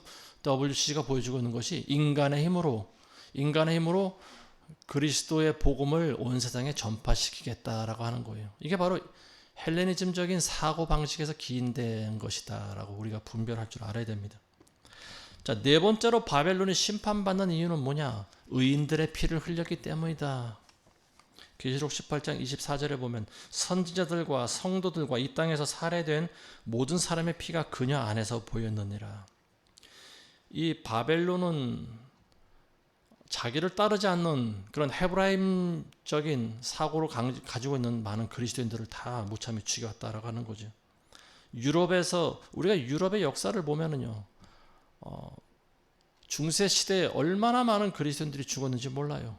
WCC가 보여주고 있는 것이 인간의 힘으로 그리스도의 복음을 온 세상에 전파시키겠다라고 하는 거예요. 이게 바로 헬레니즘적인 사고 방식에서 기인된 것이다라고 우리가 분별할 줄 알아야 됩니다. 자, 네 번째로 바벨론이 심판받는 이유는 뭐냐? 의인들의 피를 흘렸기 때문이다. 계시록 18장 24절에 보면 선지자들과 성도들과 이 땅에서 살해된 모든 사람의 피가 그녀 안에서 보였느니라. 이 바벨론은 자기를 따르지 않는 그런 헤브라임적인 사고를 가지고 있는 많은 그리스도인들을 다 무참히 죽여왔다라고 하는 거죠. 유럽에서 우리가 유럽의 역사를 보면은요, 중세 시대에 얼마나 많은 그리스도인들이 죽었는지 몰라요.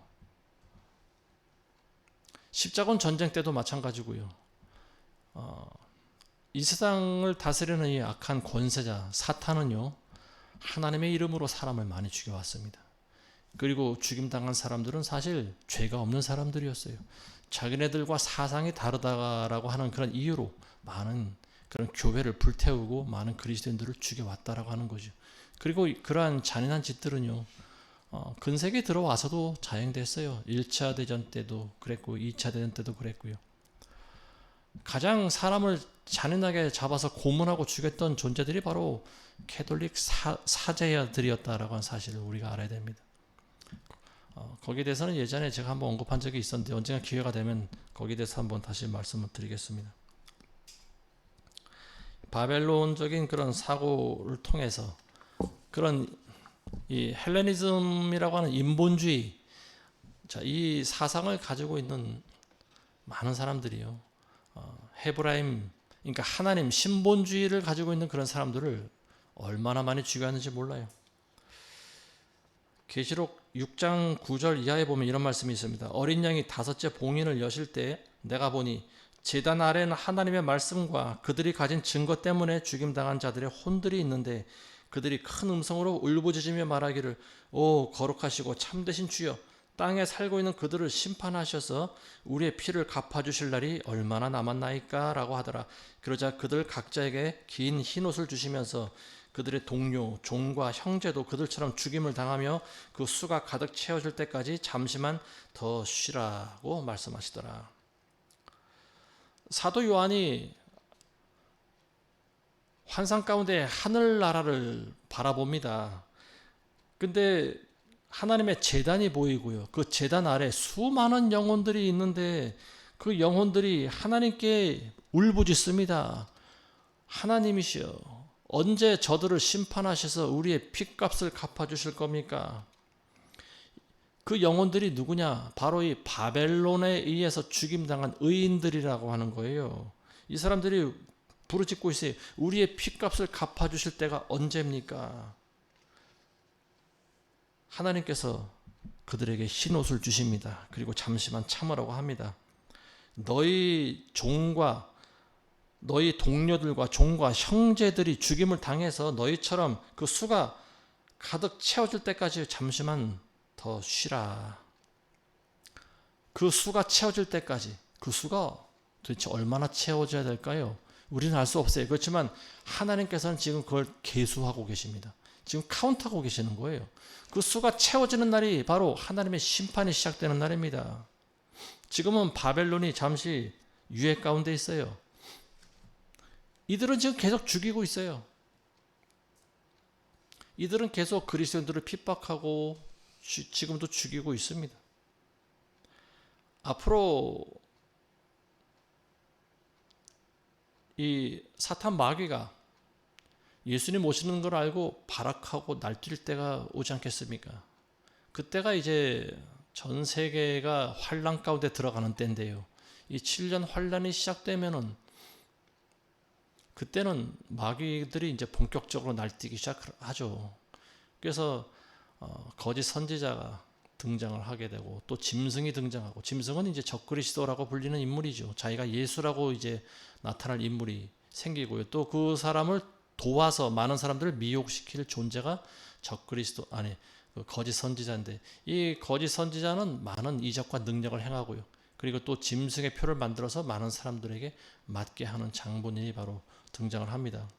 십자군 전쟁 때도 마찬가지고요. 이 세상을 다스리는 이 악한 권세자 사탄은요, 하나님의 이름으로 사람을 많이 죽여왔습니다. 그리고 죽임당한 사람들은 사실 죄가 없는 사람들이었어요. 자기네들과 사상이 다르다라고 하는 그런 이유로 많은 그런 교회를 불태우고 많은 그리스도인들을 죽여왔다라고 하는 거죠. 그리고 그러한 잔인한 짓들은요, 근세기 들어와서도 자행됐어요. 1차 대전 때도 그랬고 2차 대전 때도 그랬고요. 가장 사람을 잔인하게 잡아서 고문하고 죽였던 존재들이 바로 캐톨릭 사제들이었다라고 하는 사실을 우리가 알아야 됩니다. 거기에 대해서는 예전에 제가 한번 언급한 적이 있었는데 언젠가 기회가 되면 거기에 대해서 한번 다시 말씀을 드리겠습니다. 바벨론적인 그런 사고를 통해서 그런 이 헬레니즘이라고 하는 인본주의, 자, 이 사상을 가지고 있는 많은 사람들이요, 헤브라임, 그러니까 하나님 신본주의를 가지고 있는 그런 사람들을 얼마나 많이 죽였는지 몰라요. 계시록 6장 9절 이하에 보면 이런 말씀이 있습니다. 어린 양이 다섯째 봉인을 여실 때 내가 보니 제단 아래는 하나님의 말씀과 그들이 가진 증거 때문에 죽임당한 자들의 혼들이 있는데 그들이 큰 음성으로 울부짖으며 말하기를 오 거룩하시고 참되신 주여 땅에 살고 있는 그들을 심판하셔서 우리의 피를 갚아주실 날이 얼마나 남았나이까 라고 하더라. 그러자 그들 각자에게 긴 흰옷을 주시면서 그들의 동료, 종과 형제도 그들처럼 죽임을 당하며 그 수가 가득 채워질 때까지 잠시만 더 쉬라고 말씀하시더라. 사도 요한이 환상 가운데 하늘나라를 바라봅니다. 근데 하나님의 제단이 보이고요. 그 제단 아래 수많은 영혼들이 있는데 그 영혼들이 하나님께 울부짖습니다. 하나님이시여, 언제 저들을 심판하셔서 우리의 핏값을 갚아주실 겁니까? 그 영혼들이 누구냐? 바로 이 바벨론에 의해서 죽임당한 의인들이라고 하는 거예요. 이 사람들이 부르짖고 있어요. 우리의 핏값을 갚아주실 때가 언제입니까? 하나님께서 그들에게 흰옷을 주십니다. 그리고 잠시만 참으라고 합니다. 너희 종과 너희 동료들과 종과 형제들이 죽임을 당해서 너희처럼 그 수가 가득 채워질 때까지 잠시만 더 쉬라. 그 수가 채워질 때까지, 그 수가 도대체 얼마나 채워져야 될까요? 우리는 알 수 없어요. 그렇지만 하나님께서는 지금 그걸 계수하고 계십니다. 지금 카운트하고 계시는 거예요. 그 수가 채워지는 날이 바로 하나님의 심판이 시작되는 날입니다. 지금은 바벨론이 잠시 유해 가운데 있어요. 이들은 지금 계속 죽이고 있어요. 이들은 계속 그리스도인들을 핍박하고 지금도 죽이고 있습니다. 앞으로 이 사탄 마귀가 예수님 오시는 걸 알고 발악하고 날뛸 때가 오지 않겠습니까? 그때가 이제 전 세계가 환란 가운데 들어가는 때인데요. 이 7년 환란이 시작되면은 그때는 마귀들이 이제 본격적으로 날뛰기 시작하죠. 그래서 거짓 선지자가 등장을 하게 되고 또 짐승이 등장하고, 짐승은 이제 적그리스도라고 불리는 인물이죠. 자기가 예수라고 이제 나타날 인물이 생기고요. 또 그 사람을 도와서 많은 사람들을 미혹시킬 존재가 적그리스도, 아니 그 거짓 선지자인데, 이 거짓 선지자는 많은 이적과 능력을 행하고요. 그리고 또 짐승의 표를 만들어서 많은 사람들에게 맞게 하는 장본인이 바로 등장을 합니다.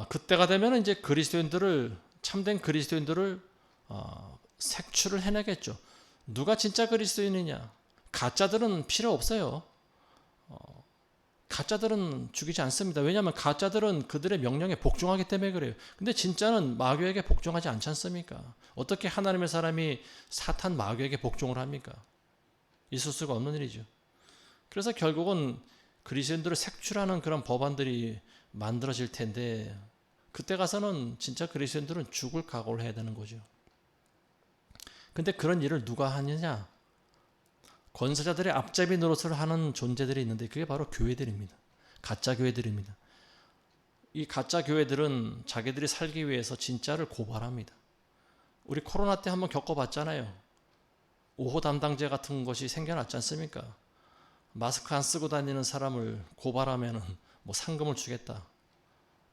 그때가 되면 이제 그리스도인들을, 참된 그리스도인들을 색출을 해내겠죠. 누가 진짜 그리스도인이냐? 가짜들은 필요 없어요. 가짜들은 죽이지 않습니다. 왜냐하면 가짜들은 그들의 명령에 복종하기 때문에 그래요. 근데 진짜는 마귀에게 복종하지 않지 않습니까? 어떻게 하나님의 사람이 사탄 마귀에게 복종을 합니까? 있을 수가 없는 일이죠. 그래서 결국은 그리스도인들을 색출하는 그런 법안들이 만들어질 텐데 그때 가서는 진짜 그리스도인들은 죽을 각오를 해야 되는 거죠. 근데 그런 일을 누가 하느냐? 권세자들의 앞잡이 노릇을 하는 존재들이 있는데 그게 바로 교회들입니다. 가짜 교회들입니다. 이 가짜 교회들은 자기들이 살기 위해서 진짜를 고발합니다. 우리 코로나 때 한번 겪어봤잖아요. 5호 담당제 같은 것이 생겨났지 않습니까? 마스크 안 쓰고 다니는 사람을 고발하면 뭐 상금을 주겠다.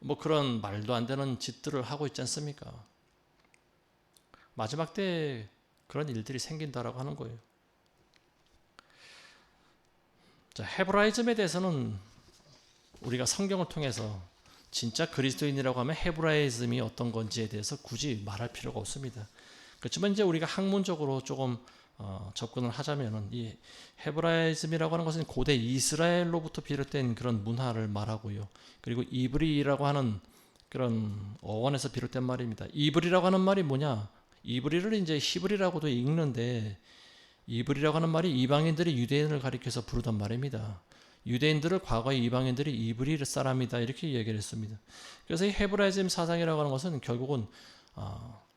뭐 그런 말도 안 되는 짓들을 하고 있지 않습니까? 마지막 때 그런 일들이 생긴다라고 하는 거예요. 자, 헤브라이즘에 대해서는 우리가 성경을 통해서 진짜 그리스도인이라고 하면 헤브라이즘이 어떤 건지에 대해서 굳이 말할 필요가 없습니다. 그렇지만 이제 우리가 학문적으로 조금 접근을 하자면은 이 헤브라이즘이라고 하는 것은 고대 이스라엘로부터 비롯된 그런 문화를 말하고요. 그리고 이브리라고 하는 그런 어원에서 비롯된 말입니다. 이브리라고 하는 말이 뭐냐? 이브리를 이제 히브리라고도 읽는데 이브리라고 하는 말이 이방인들이 유대인을 가리켜서 부르던 말입니다. 유대인들을 과거에 이방인들이 이브리 사람이다 이렇게 얘기를 했습니다. 그래서 이 헤브라이즘 사상이라고 하는 것은 결국은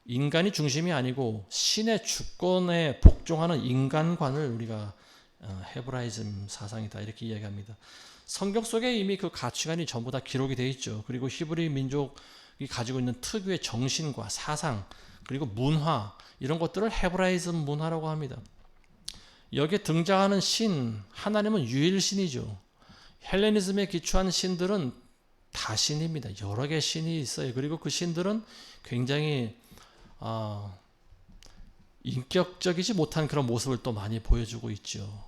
인간이 중심이 아니고 신의 주권에 복종하는 인간관을 우리가 헤브라이즘 사상이다 이렇게 이야기합니다. 성경 속에 이미 그 가치관이 전부 다 기록이 되어 있죠. 그리고 히브리 민족이 가지고 있는 특유의 정신과 사상 그리고 문화 이런 것들을 헤브라이즘 문화라고 합니다. 여기에 등장하는 신, 하나님은 유일신이죠. 헬레니즘에 기초한 신들은 다 신입니다. 여러 개의 신이 있어요. 그리고 그 신들은 굉장히 인격적이지 못한 그런 모습을 또 많이 보여주고 있죠.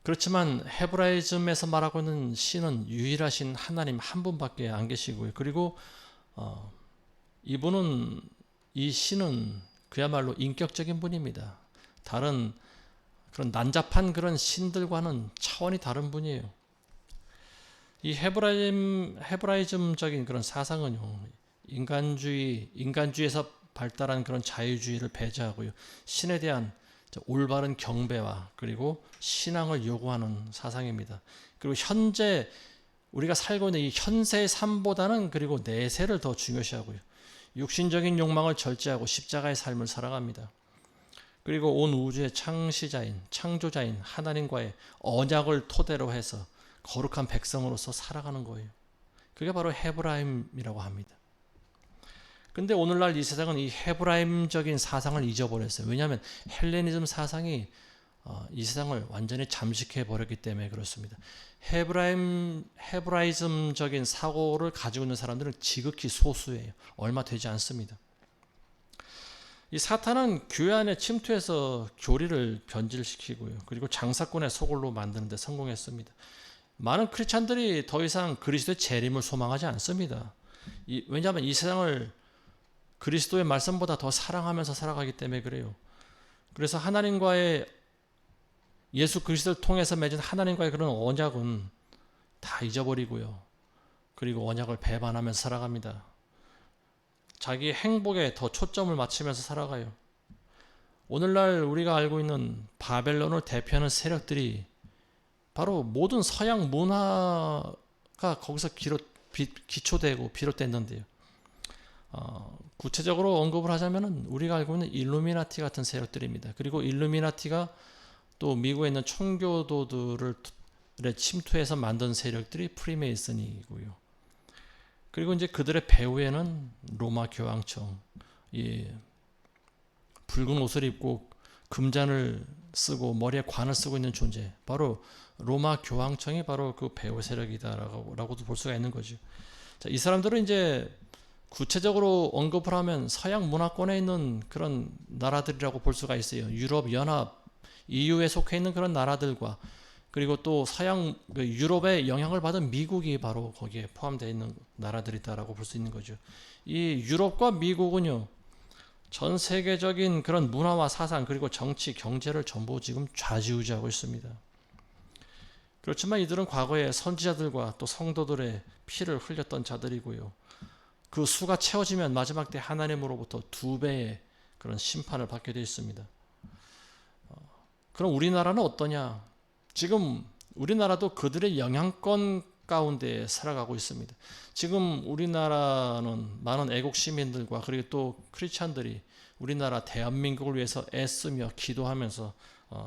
그렇지만 헤브라이즘에서 말하고 있는 신은 유일하신 하나님 한 분밖에 안 계시고요. 그리고 이분은 이 신은 그야말로 인격적인 분입니다. 다른 그런 난잡한 그런 신들과는 차원이 다른 분이에요. 이 헤브라이즘적인 그런 사상은요, 인간주의에서 발달한 그런 자유주의를 배제하고요, 신에 대한 올바른 경배와 그리고 신앙을 요구하는 사상입니다. 그리고 현재 우리가 살고 있는 이 현세의 삶보다는 그리고 내세를 더 중요시하고요, 육신적인 욕망을 절제하고 십자가의 삶을 살아갑니다. 그리고 온 우주의 창시자인, 창조자인 하나님과의 언약을 토대로 해서 거룩한 백성으로서 살아가는 거예요. 그게 바로 헤브라임이라고 합니다. 근데 오늘날 이 세상은 이 헤브라임적인 사상을 잊어버렸어요. 왜냐하면 헬레니즘 사상이 이 세상을 완전히 잠식해 버렸기 때문에 그렇습니다. 헤브라이즘적인 사고를 가지고 있는 사람들은 지극히 소수예요. 얼마 되지 않습니다. 이 사탄은 교회 안에 침투해서 교리를 변질시키고요. 그리고 장사꾼의 소굴로 만드는 데 성공했습니다. 많은 크리스찬들이 더 이상 그리스도의 재림을 소망하지 않습니다. 왜냐하면 이 세상을 그리스도의 말씀보다 더 사랑하면서 살아가기 때문에 그래요. 그래서 하나님과의 예수 그리스도를 통해서 맺은 하나님과의 그런 언약은 다 잊어버리고요. 그리고 언약을 배반하면서 살아갑니다. 자기 행복에 더 초점을 맞추면서 살아가요. 오늘날 우리가 알고 있는 바벨론을 대표하는 세력들이 바로 모든 서양 문화가 거기서 기초되고 비롯됐는데요. 구체적으로 언급을 하자면 우리가 알고 있는 일루미나티 같은 세력들입니다. 그리고 일루미나티가 또 미국에 있는 청교도들을 침투해서 만든 세력들이 프리메이슨이고요. 그리고 이제 그들의 배후에는 로마 교황청, 붉은 옷을 입고 금잔을 쓰고 머리에 관을 쓰고 있는 존재, 바로 로마 교황청이 바로 그 배후 세력이다라고도 볼 수가 있는 거죠. 자, 이 사람들은 이제 구체적으로 언급을 하면 서양 문화권에 있는 그런 나라들이라고 볼 수가 있어요. 유럽 연합, EU에 속해 있는 그런 나라들과 그리고 또 서양 유럽의 영향을 받은 미국이 바로 거기에 포함되어 있는 나라들이다라고 볼 수 있는 거죠. 이 유럽과 미국은요, 전 세계적인 그런 문화와 사상 그리고 정치, 경제를 전부 지금 좌지우지하고 있습니다. 그렇지만 이들은 과거에 선지자들과 또 성도들의 피를 흘렸던 자들이고요. 그 수가 채워지면 마지막 때 하나님으로부터 2배의 그런 심판을 받게 되어 있습니다. 그럼 우리나라는 어떠냐? 지금 우리나라도 그들의 영향권 가운데 살아가고 있습니다. 지금 우리나라는 많은 애국 시민들과 그리고 또 크리스찬들이 우리나라 대한민국을 위해서 애쓰며 기도하면서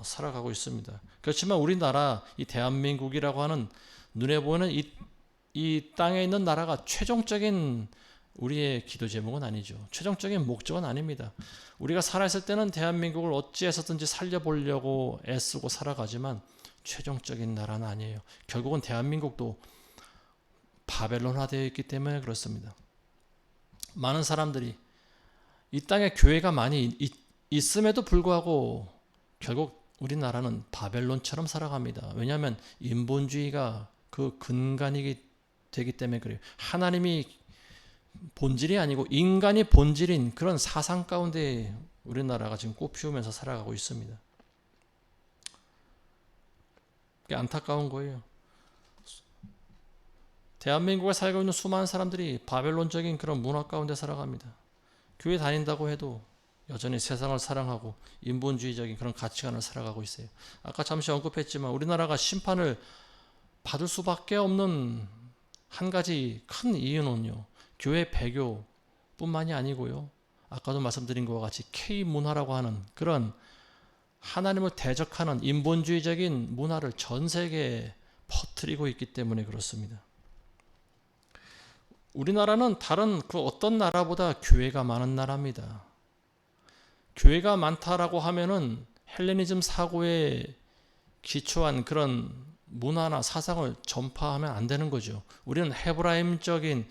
살아가고 있습니다. 그렇지만 우리나라 이 대한민국이라고 하는 눈에 보이는 이 땅에 있는 나라가 최종적인 우리의 기도 제목은 아니죠. 최종적인 목적은 아닙니다. 우리가 살아있을 때는 대한민국을 어찌해서든지 살려보려고 애쓰고 살아가지만 최종적인 나라는 아니에요. 결국은 대한민국도 바벨론화되어 있기 때문에 그렇습니다. 많은 사람들이 이 땅에 교회가 많이 있음에도 불구하고 결국 우리나라는 바벨론처럼 살아갑니다. 왜냐하면 인본주의가 그 근간이 되기 때문에 그래요. 하나님이 본질이 아니고 인간이 본질인 그런 사상 가운데 우리나라가 지금 꽃피우면서 살아가고 있습니다. 그게 안타까운 거예요. 대한민국에 살고 있는 수많은 사람들이 바벨론적인 그런 문화 가운데 살아갑니다. 교회 다닌다고 해도 여전히 세상을 사랑하고 인본주의적인 그런 가치관을 살아가고 있어요. 아까 잠시 언급했지만 우리나라가 심판을 받을 수밖에 없는 한 가지 큰 이유는요. 교회 배교뿐만이 아니고요. 아까도 말씀드린 것과 같이 K문화라고 하는 그런 하나님을 대적하는 인본주의적인 문화를 전 세계에 퍼뜨리고 있기 때문에 그렇습니다. 우리나라는 다른 그 어떤 나라보다 교회가 많은 나라입니다. 교회가 많다라고 하면은 헬레니즘 사고에 기초한 그런 문화나 사상을 전파하면 안 되는 거죠. 우리는 헤브라임적인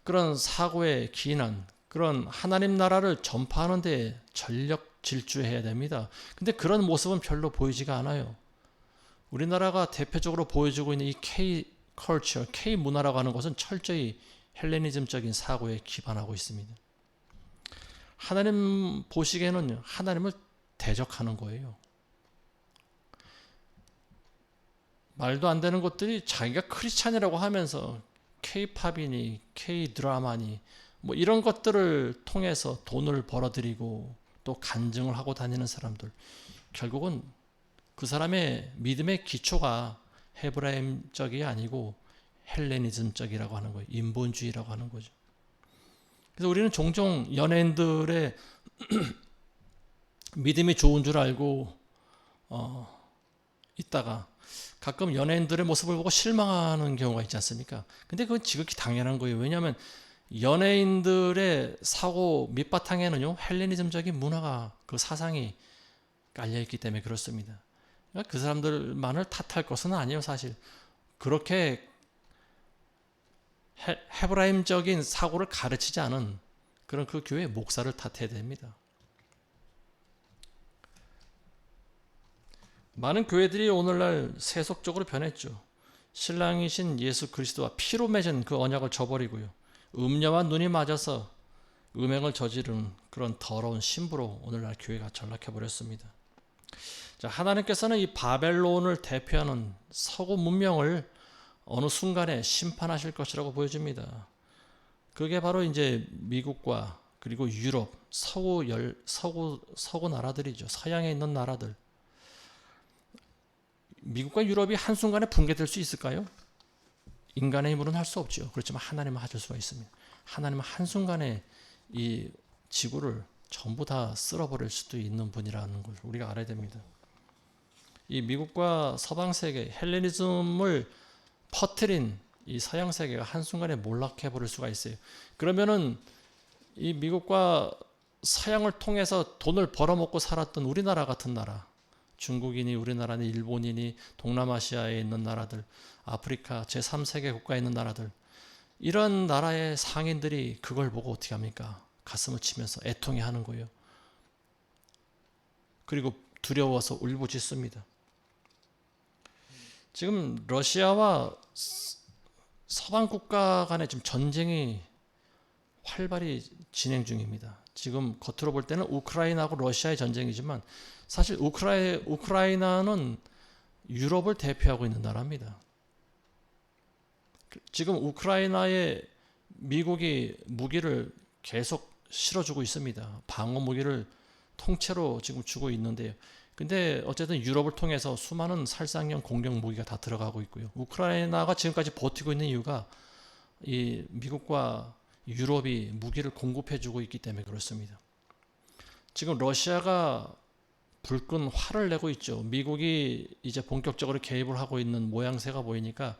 그런 사고에 기인한 그런 하나님 나라를 전파하는 데 전력 질주해야 됩니다. 근데 그런 모습은 별로 보이지가 않아요. 우리나라가 대표적으로 보여주고 있는 이 K-컬처, K-문화라고 하는 것은 철저히 헬레니즘적인 사고에 기반하고 있습니다. 하나님 보시기에는 하나님을 대적하는 거예요. 말도 안 되는 것들이 자기가 크리스찬이라고 하면서 K-팝이니 K-드라마니 뭐 이런 것들을 통해서 돈을 벌어들이고 또 간증을 하고 다니는 사람들, 결국은 그 사람의 믿음의 기초가 헤브라임적이 아니고 헬레니즘적이라고 하는 거예요. 인본주의라고 하는 거죠. 그래서 우리는 종종 연예인들의 믿음이 좋은 줄 알고 있다가 가끔 연예인들의 모습을 보고 실망하는 경우가 있지 않습니까? 근데 그건 지극히 당연한 거예요. 왜냐하면 연예인들의 사고 밑바탕에는요, 헬레니즘적인 문화가 그 사상이 깔려있기 때문에 그렇습니다. 그러니까 그 사람들만을 탓할 것은 아니에요, 사실. 그렇게 헤브라임적인 사고를 가르치지 않은 그런 그 교회의 목사를 탓해야 됩니다. 많은 교회들이 오늘날 세속적으로 변했죠. 신랑이신 예수 그리스도와 피로 맺은 그 언약을 저버리고요. 음녀와 눈이 맞아서 음행을 저지르는 그런 더러운 신부로 오늘날 교회가 전락해버렸습니다. 자, 하나님께서는 이 바벨론을 대표하는 서구 문명을 어느 순간에 심판하실 것이라고 보여집니다. 그게 바로 이제 미국과 그리고 유럽, 서구 나라들이죠. 서양에 있는 나라들. 미국과 유럽이 한순간에 붕괴될 수 있을까요? 인간의 힘으로는 할 수 없죠. 그렇지만 하나님은 하실 수가 있습니다. 하나님은 한순간에 이 지구를 전부 다 쓸어버릴 수도 있는 분이라는 걸 우리가 알아야 됩니다. 이 미국과 서방 세계, 헬레니즘을 퍼뜨린 이 서양 세계가 한순간에 몰락해버릴 수가 있어요. 그러면은 이 미국과 서양을 통해서 돈을 벌어먹고 살았던 우리나라 같은 나라, 중국이니 우리나라니 일본이니 동남아시아에 있는 나라들, 아프리카 제3세계 국가에 있는 나라들, 이런 나라의 상인들이 그걸 보고 어떻게 합니까? 가슴을 치면서 애통해하는 거예요. 그리고 두려워서 울부짖습니다. 지금 러시아와 서방 국가 간의 지금 전쟁이 활발히 진행 중입니다. 지금 겉으로 볼 때는 우크라이나하고 러시아의 전쟁이지만 사실 우크라이나는 유럽을 대표하고 있는 나라입니다. 지금 우크라이나에 미국이 무기를 계속 실어주고 있습니다. 방어 무기를 통째로 지금 주고 있는데요. 근데 어쨌든 유럽을 통해서 수많은 살상형 공격 무기가 다 들어가고 있고요. 우크라이나가 지금까지 버티고 있는 이유가 이 미국과 유럽이 무기를 공급해주고 있기 때문에 그렇습니다. 지금 러시아가 불끈 화를 내고 있죠. 미국이 이제 본격적으로 개입을 하고 있는 모양새가 보이니까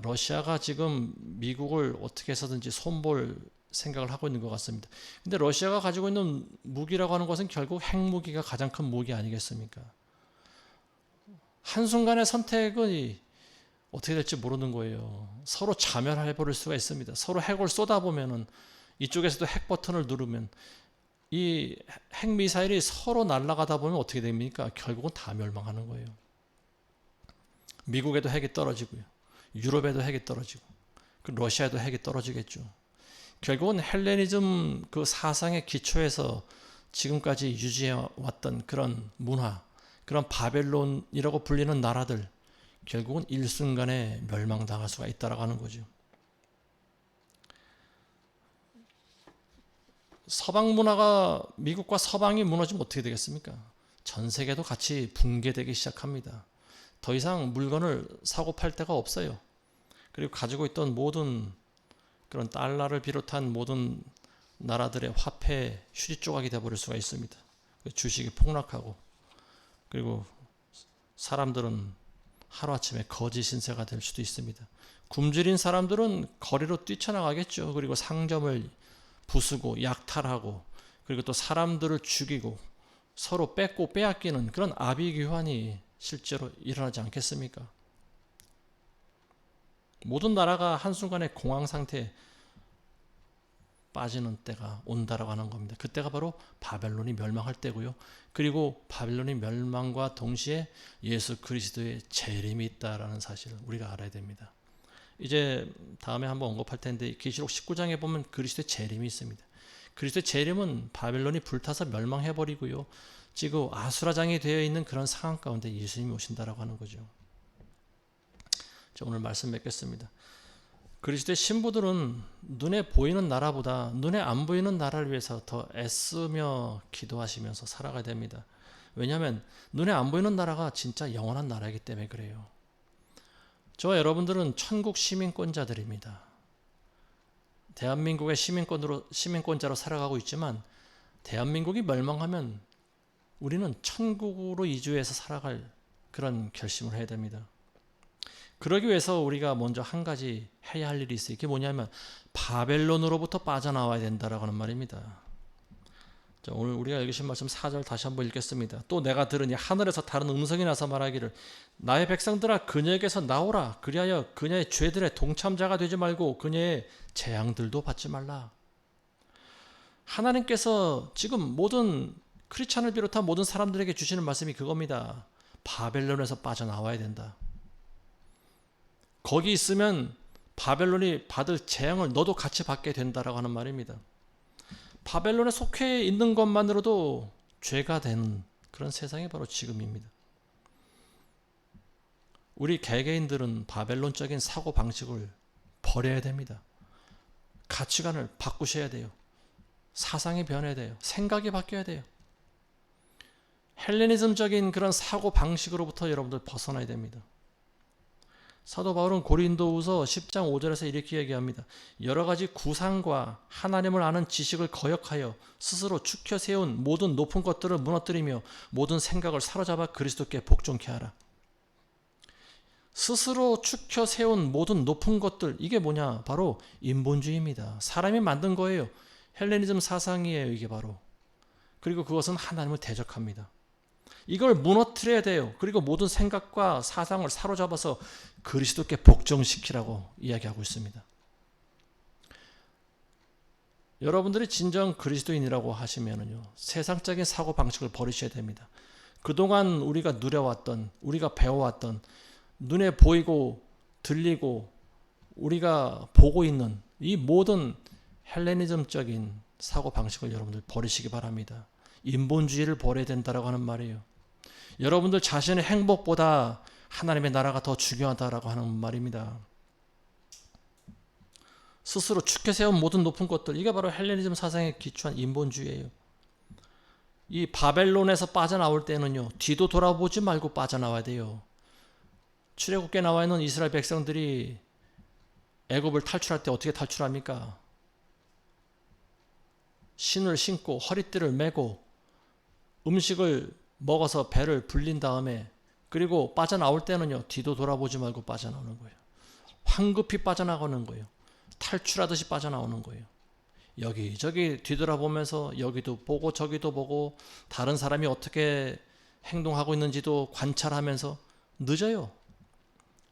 러시아가 지금 미국을 어떻게 해서든지 손볼 생각을 하고 있는 것 같습니다. 근데 러시아가 가지고 있는 무기라고 하는 것은 결국 핵무기가 가장 큰 무기 아니겠습니까? 한순간의 선택은 어떻게 될지 모르는 거예요. 서로 자멸해버릴 수가 있습니다. 서로 핵을 쏟아보면은 이쪽에서도 핵 버튼을 누르면 이 핵미사일이 서로 날아가다 보면 어떻게 됩니까? 결국은 다 멸망하는 거예요. 미국에도 핵이 떨어지고요. 유럽에도 핵이 떨어지고 러시아에도 핵이 떨어지겠죠. 결국은 헬레니즘 그 사상의 기초에서 지금까지 유지해왔던 그런 문화, 그런 바벨론이라고 불리는 나라들 결국은 일순간에 멸망당할 수가 있다라고 하는 거죠. 서방 문화가 미국과 서방이 무너지면 어떻게 되겠습니까? 전 세계도 같이 붕괴되기 시작합니다. 더 이상 물건을 사고 팔 데가 없어요. 그리고 가지고 있던 모든 그런 달러를 비롯한 모든 나라들의 화폐 휴지 조각이 되어버릴 수가 있습니다. 주식이 폭락하고 그리고 사람들은 하루아침에 거지 신세가 될 수도 있습니다. 굶주린 사람들은 거리로 뛰쳐나가겠죠. 그리고 상점을 부수고 약탈하고 그리고 또 사람들을 죽이고 서로 뺏고 빼앗기는 그런 아비규환이 실제로 일어나지 않겠습니까? 모든 나라가 한순간에 공황 상태에 빠지는 때가 온다라고 하는 겁니다. 그때가 바로 바벨론이 멸망할 때고요. 그리고 바벨론이 멸망과 동시에 예수 그리스도의 재림이 있다라는 사실을 우리가 알아야 됩니다. 이제 다음에 한번 언급할 텐데 계시록 19장에 보면 그리스도의 재림이 있습니다. 그리스도의 재림은 바벨론이 불타서 멸망해버리고요. 지금 아수라장이 되어 있는 그런 상황 가운데 예수님이 오신다라고 하는 거죠. 자, 오늘 말씀 맺겠습니다. 그리스도의 신부들은 눈에 보이는 나라보다 눈에 안 보이는 나라를 위해서 더 애쓰며 기도하시면서 살아가야 됩니다. 왜냐하면 눈에 안 보이는 나라가 진짜 영원한 나라이기 때문에 그래요. 저와 여러분들은 천국 시민권자들입니다. 대한민국의 시민권자로 살아가고 있지만 대한민국이 멸망하면 우리는 천국으로 이주해서 살아갈 그런 결심을 해야 됩니다. 그러기 위해서 우리가 먼저 한 가지 해야 할 일이 있어요. 이게 뭐냐면 바벨론으로부터 빠져나와야 된다라고 하는 말입니다. 자, 오늘 우리가 읽으신 말씀 4절 다시 한번 읽겠습니다. 또 내가 들으니 하늘에서 다른 음성이 나서 말하기를 나의 백성들아 그녀에게서 나오라. 그리하여 그녀의 죄들의 동참자가 되지 말고 그녀의 재앙들도 받지 말라. 하나님께서 지금 모든 크리스찬을 비롯한 모든 사람들에게 주시는 말씀이 그겁니다. 바벨론에서 빠져나와야 된다. 거기 있으면 바벨론이 받을 재앙을 너도 같이 받게 된다라고 하는 말입니다. 바벨론에 속해 있는 것만으로도 죄가 되는 그런 세상이 바로 지금입니다. 우리 개개인들은 바벨론적인 사고방식을 버려야 됩니다. 가치관을 바꾸셔야 돼요. 사상이 변해야 돼요. 생각이 바뀌어야 돼요. 헬레니즘적인 그런 사고방식으로부터 여러분들 벗어나야 됩니다. 사도 바울은 고린도후서 10장 5절에서 이렇게 얘기합니다. 여러 가지 구상과 하나님을 아는 지식을 거역하여 스스로 축혀 세운 모든 높은 것들을 무너뜨리며 모든 생각을 사로잡아 그리스도께 복종케 하라. 스스로 축혀 세운 모든 높은 것들, 이게 뭐냐? 바로 인본주의입니다. 사람이 만든 거예요. 헬레니즘 사상이에요, 이게 바로. 그리고 그것은 하나님을 대적합니다. 이걸 무너뜨려야 돼요. 그리고 모든 생각과 사상을 사로잡아서 그리스도께 복종시키라고 이야기하고 있습니다. 여러분들이 진정 그리스도인이라고 하시면은요, 세상적인 사고방식을 버리셔야 됩니다. 그동안 우리가 누려왔던, 우리가 배워왔던, 눈에 보이고 들리고 우리가 보고 있는 이 모든 헬레니즘적인 사고 방식을 여러분들 버리시기 바랍니다. 인본주의를 버려야 된다라고 하는 말이에요. 여러분들 자신의 행복보다 하나님의 나라가 더 중요하다라고 하는 말입니다. 스스로 축해 세운 모든 높은 것들, 이게 바로 헬레니즘 사상에 기초한 인본주의예요. 이 바벨론에서 빠져나올 때는요, 뒤도 돌아보지 말고 빠져나와야 돼요. 출애굽기에 나와 있는 이스라엘 백성들이 애굽을 탈출할 때 어떻게 탈출합니까? 신을 신고 허리띠를 메고 음식을 먹어서 배를 불린 다음에, 그리고 빠져나올 때는요, 뒤도 돌아보지 말고 빠져나오는 거예요. 황급히 빠져나가는 거예요. 탈출하듯이 빠져나오는 거예요. 여기저기 뒤돌아보면서 여기도 보고 저기도 보고 다른 사람이 어떻게 행동하고 있는지도 관찰하면서 늦어요.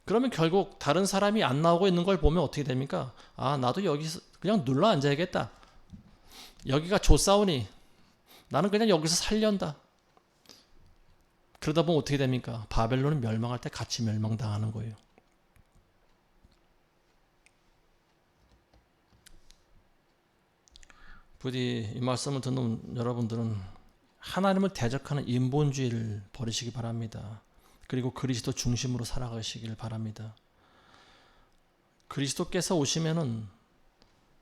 그러면 결국 다른 사람이 안 나오고 있는 걸 보면 어떻게 됩니까? 아, 나도 여기서 그냥 눌러 앉아야겠다. 여기가 좋사오니 나는 그냥 여기서 살련다. 그러다 보면 어떻게 됩니까? 바벨론은 멸망할 때 같이 멸망당하는 거예요. 부디 이 말씀을 듣는 여러분들은 하나님을 대적하는 인본주의를 버리시기 바랍니다. 그리고 그리스도 중심으로 살아가시길 바랍니다. 그리스도께서 오시면은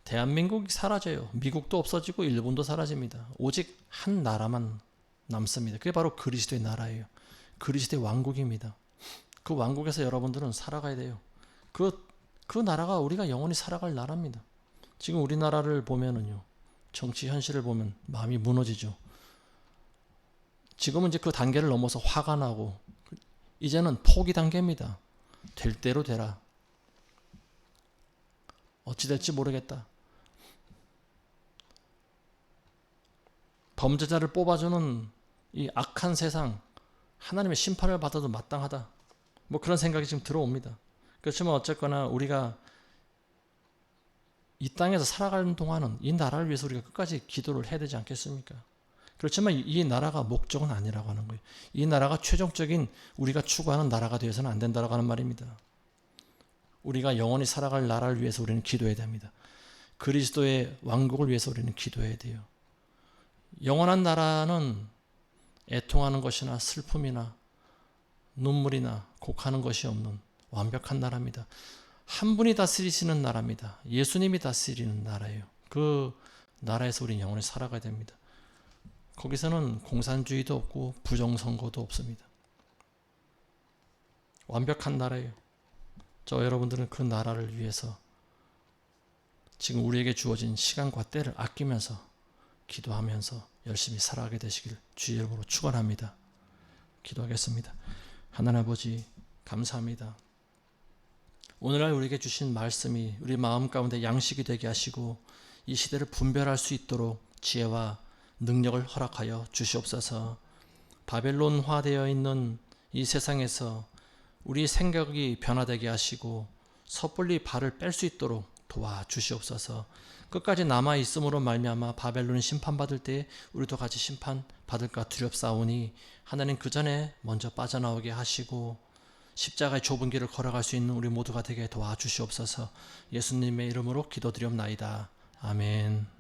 대한민국이 사라져요. 미국도 없어지고 일본도 사라집니다. 오직 한 나라만 남습니다. 그게 바로 그리스도의 나라예요. 그리스도의 왕국입니다. 그 왕국에서 여러분들은 살아가야 돼요. 그 나라가 우리가 영원히 살아갈 나라입니다. 지금 우리나라를 보면은요, 정치 현실을 보면 마음이 무너지죠. 지금은 이제 그 단계를 넘어서 화가 나고, 이제는 포기 단계입니다. 될 대로 되라. 어찌 될지 모르겠다. 범죄자를 뽑아주는 이 악한 세상, 하나님의 심판을 받아도 마땅하다. 뭐 그런 생각이 지금 들어옵니다. 그렇지만 어쨌거나 우리가 이 땅에서 살아가는 동안은 이 나라를 위해서 우리가 끝까지 기도를 해야 되지 않겠습니까? 그렇지만 이 나라가 목적은 아니라고 하는 거예요. 이 나라가 최종적인 우리가 추구하는 나라가 되어서는 안 된다고 하는 말입니다. 우리가 영원히 살아갈 나라를 위해서 우리는 기도해야 됩니다. 그리스도의 왕국을 위해서 우리는 기도해야 돼요. 영원한 나라는 애통하는 것이나 슬픔이나 눈물이나 곡하는 것이 없는 완벽한 나라입니다. 한 분이 다스리시는 나라입니다. 예수님이 다스리는 나라예요. 그 나라에서 우리는 영원히 살아가야 됩니다. 거기서는 공산주의도 없고 부정선거도 없습니다. 완벽한 나라예요. 저 여러분들은 그 나라를 위해서 지금 우리에게 주어진 시간과 때를 아끼면서 기도하면서 열심히 살아가게 되시길 주의 이름으로 축원합니다. 기도하겠습니다. 하나님 아버지, 감사합니다. 오늘날 우리에게 주신 말씀이 우리 마음 가운데 양식이 되게 하시고 이 시대를 분별할 수 있도록 지혜와 능력을 허락하여 주시옵소서. 바벨론화되어 있는 이 세상에서 우리 생각이 변화되게 하시고 섣불리 발을 뺄 수 있도록 도와주시옵소서. 끝까지 남아있음으로 말미암아 바벨론이 심판받을 때 우리도 같이 심판받을까 두렵사오니 하나님 그 전에 먼저 빠져나오게 하시고 십자가의 좁은 길을 걸어갈 수 있는 우리 모두가 되게 도와주시옵소서. 예수님의 이름으로 기도드리옵나이다. 아멘.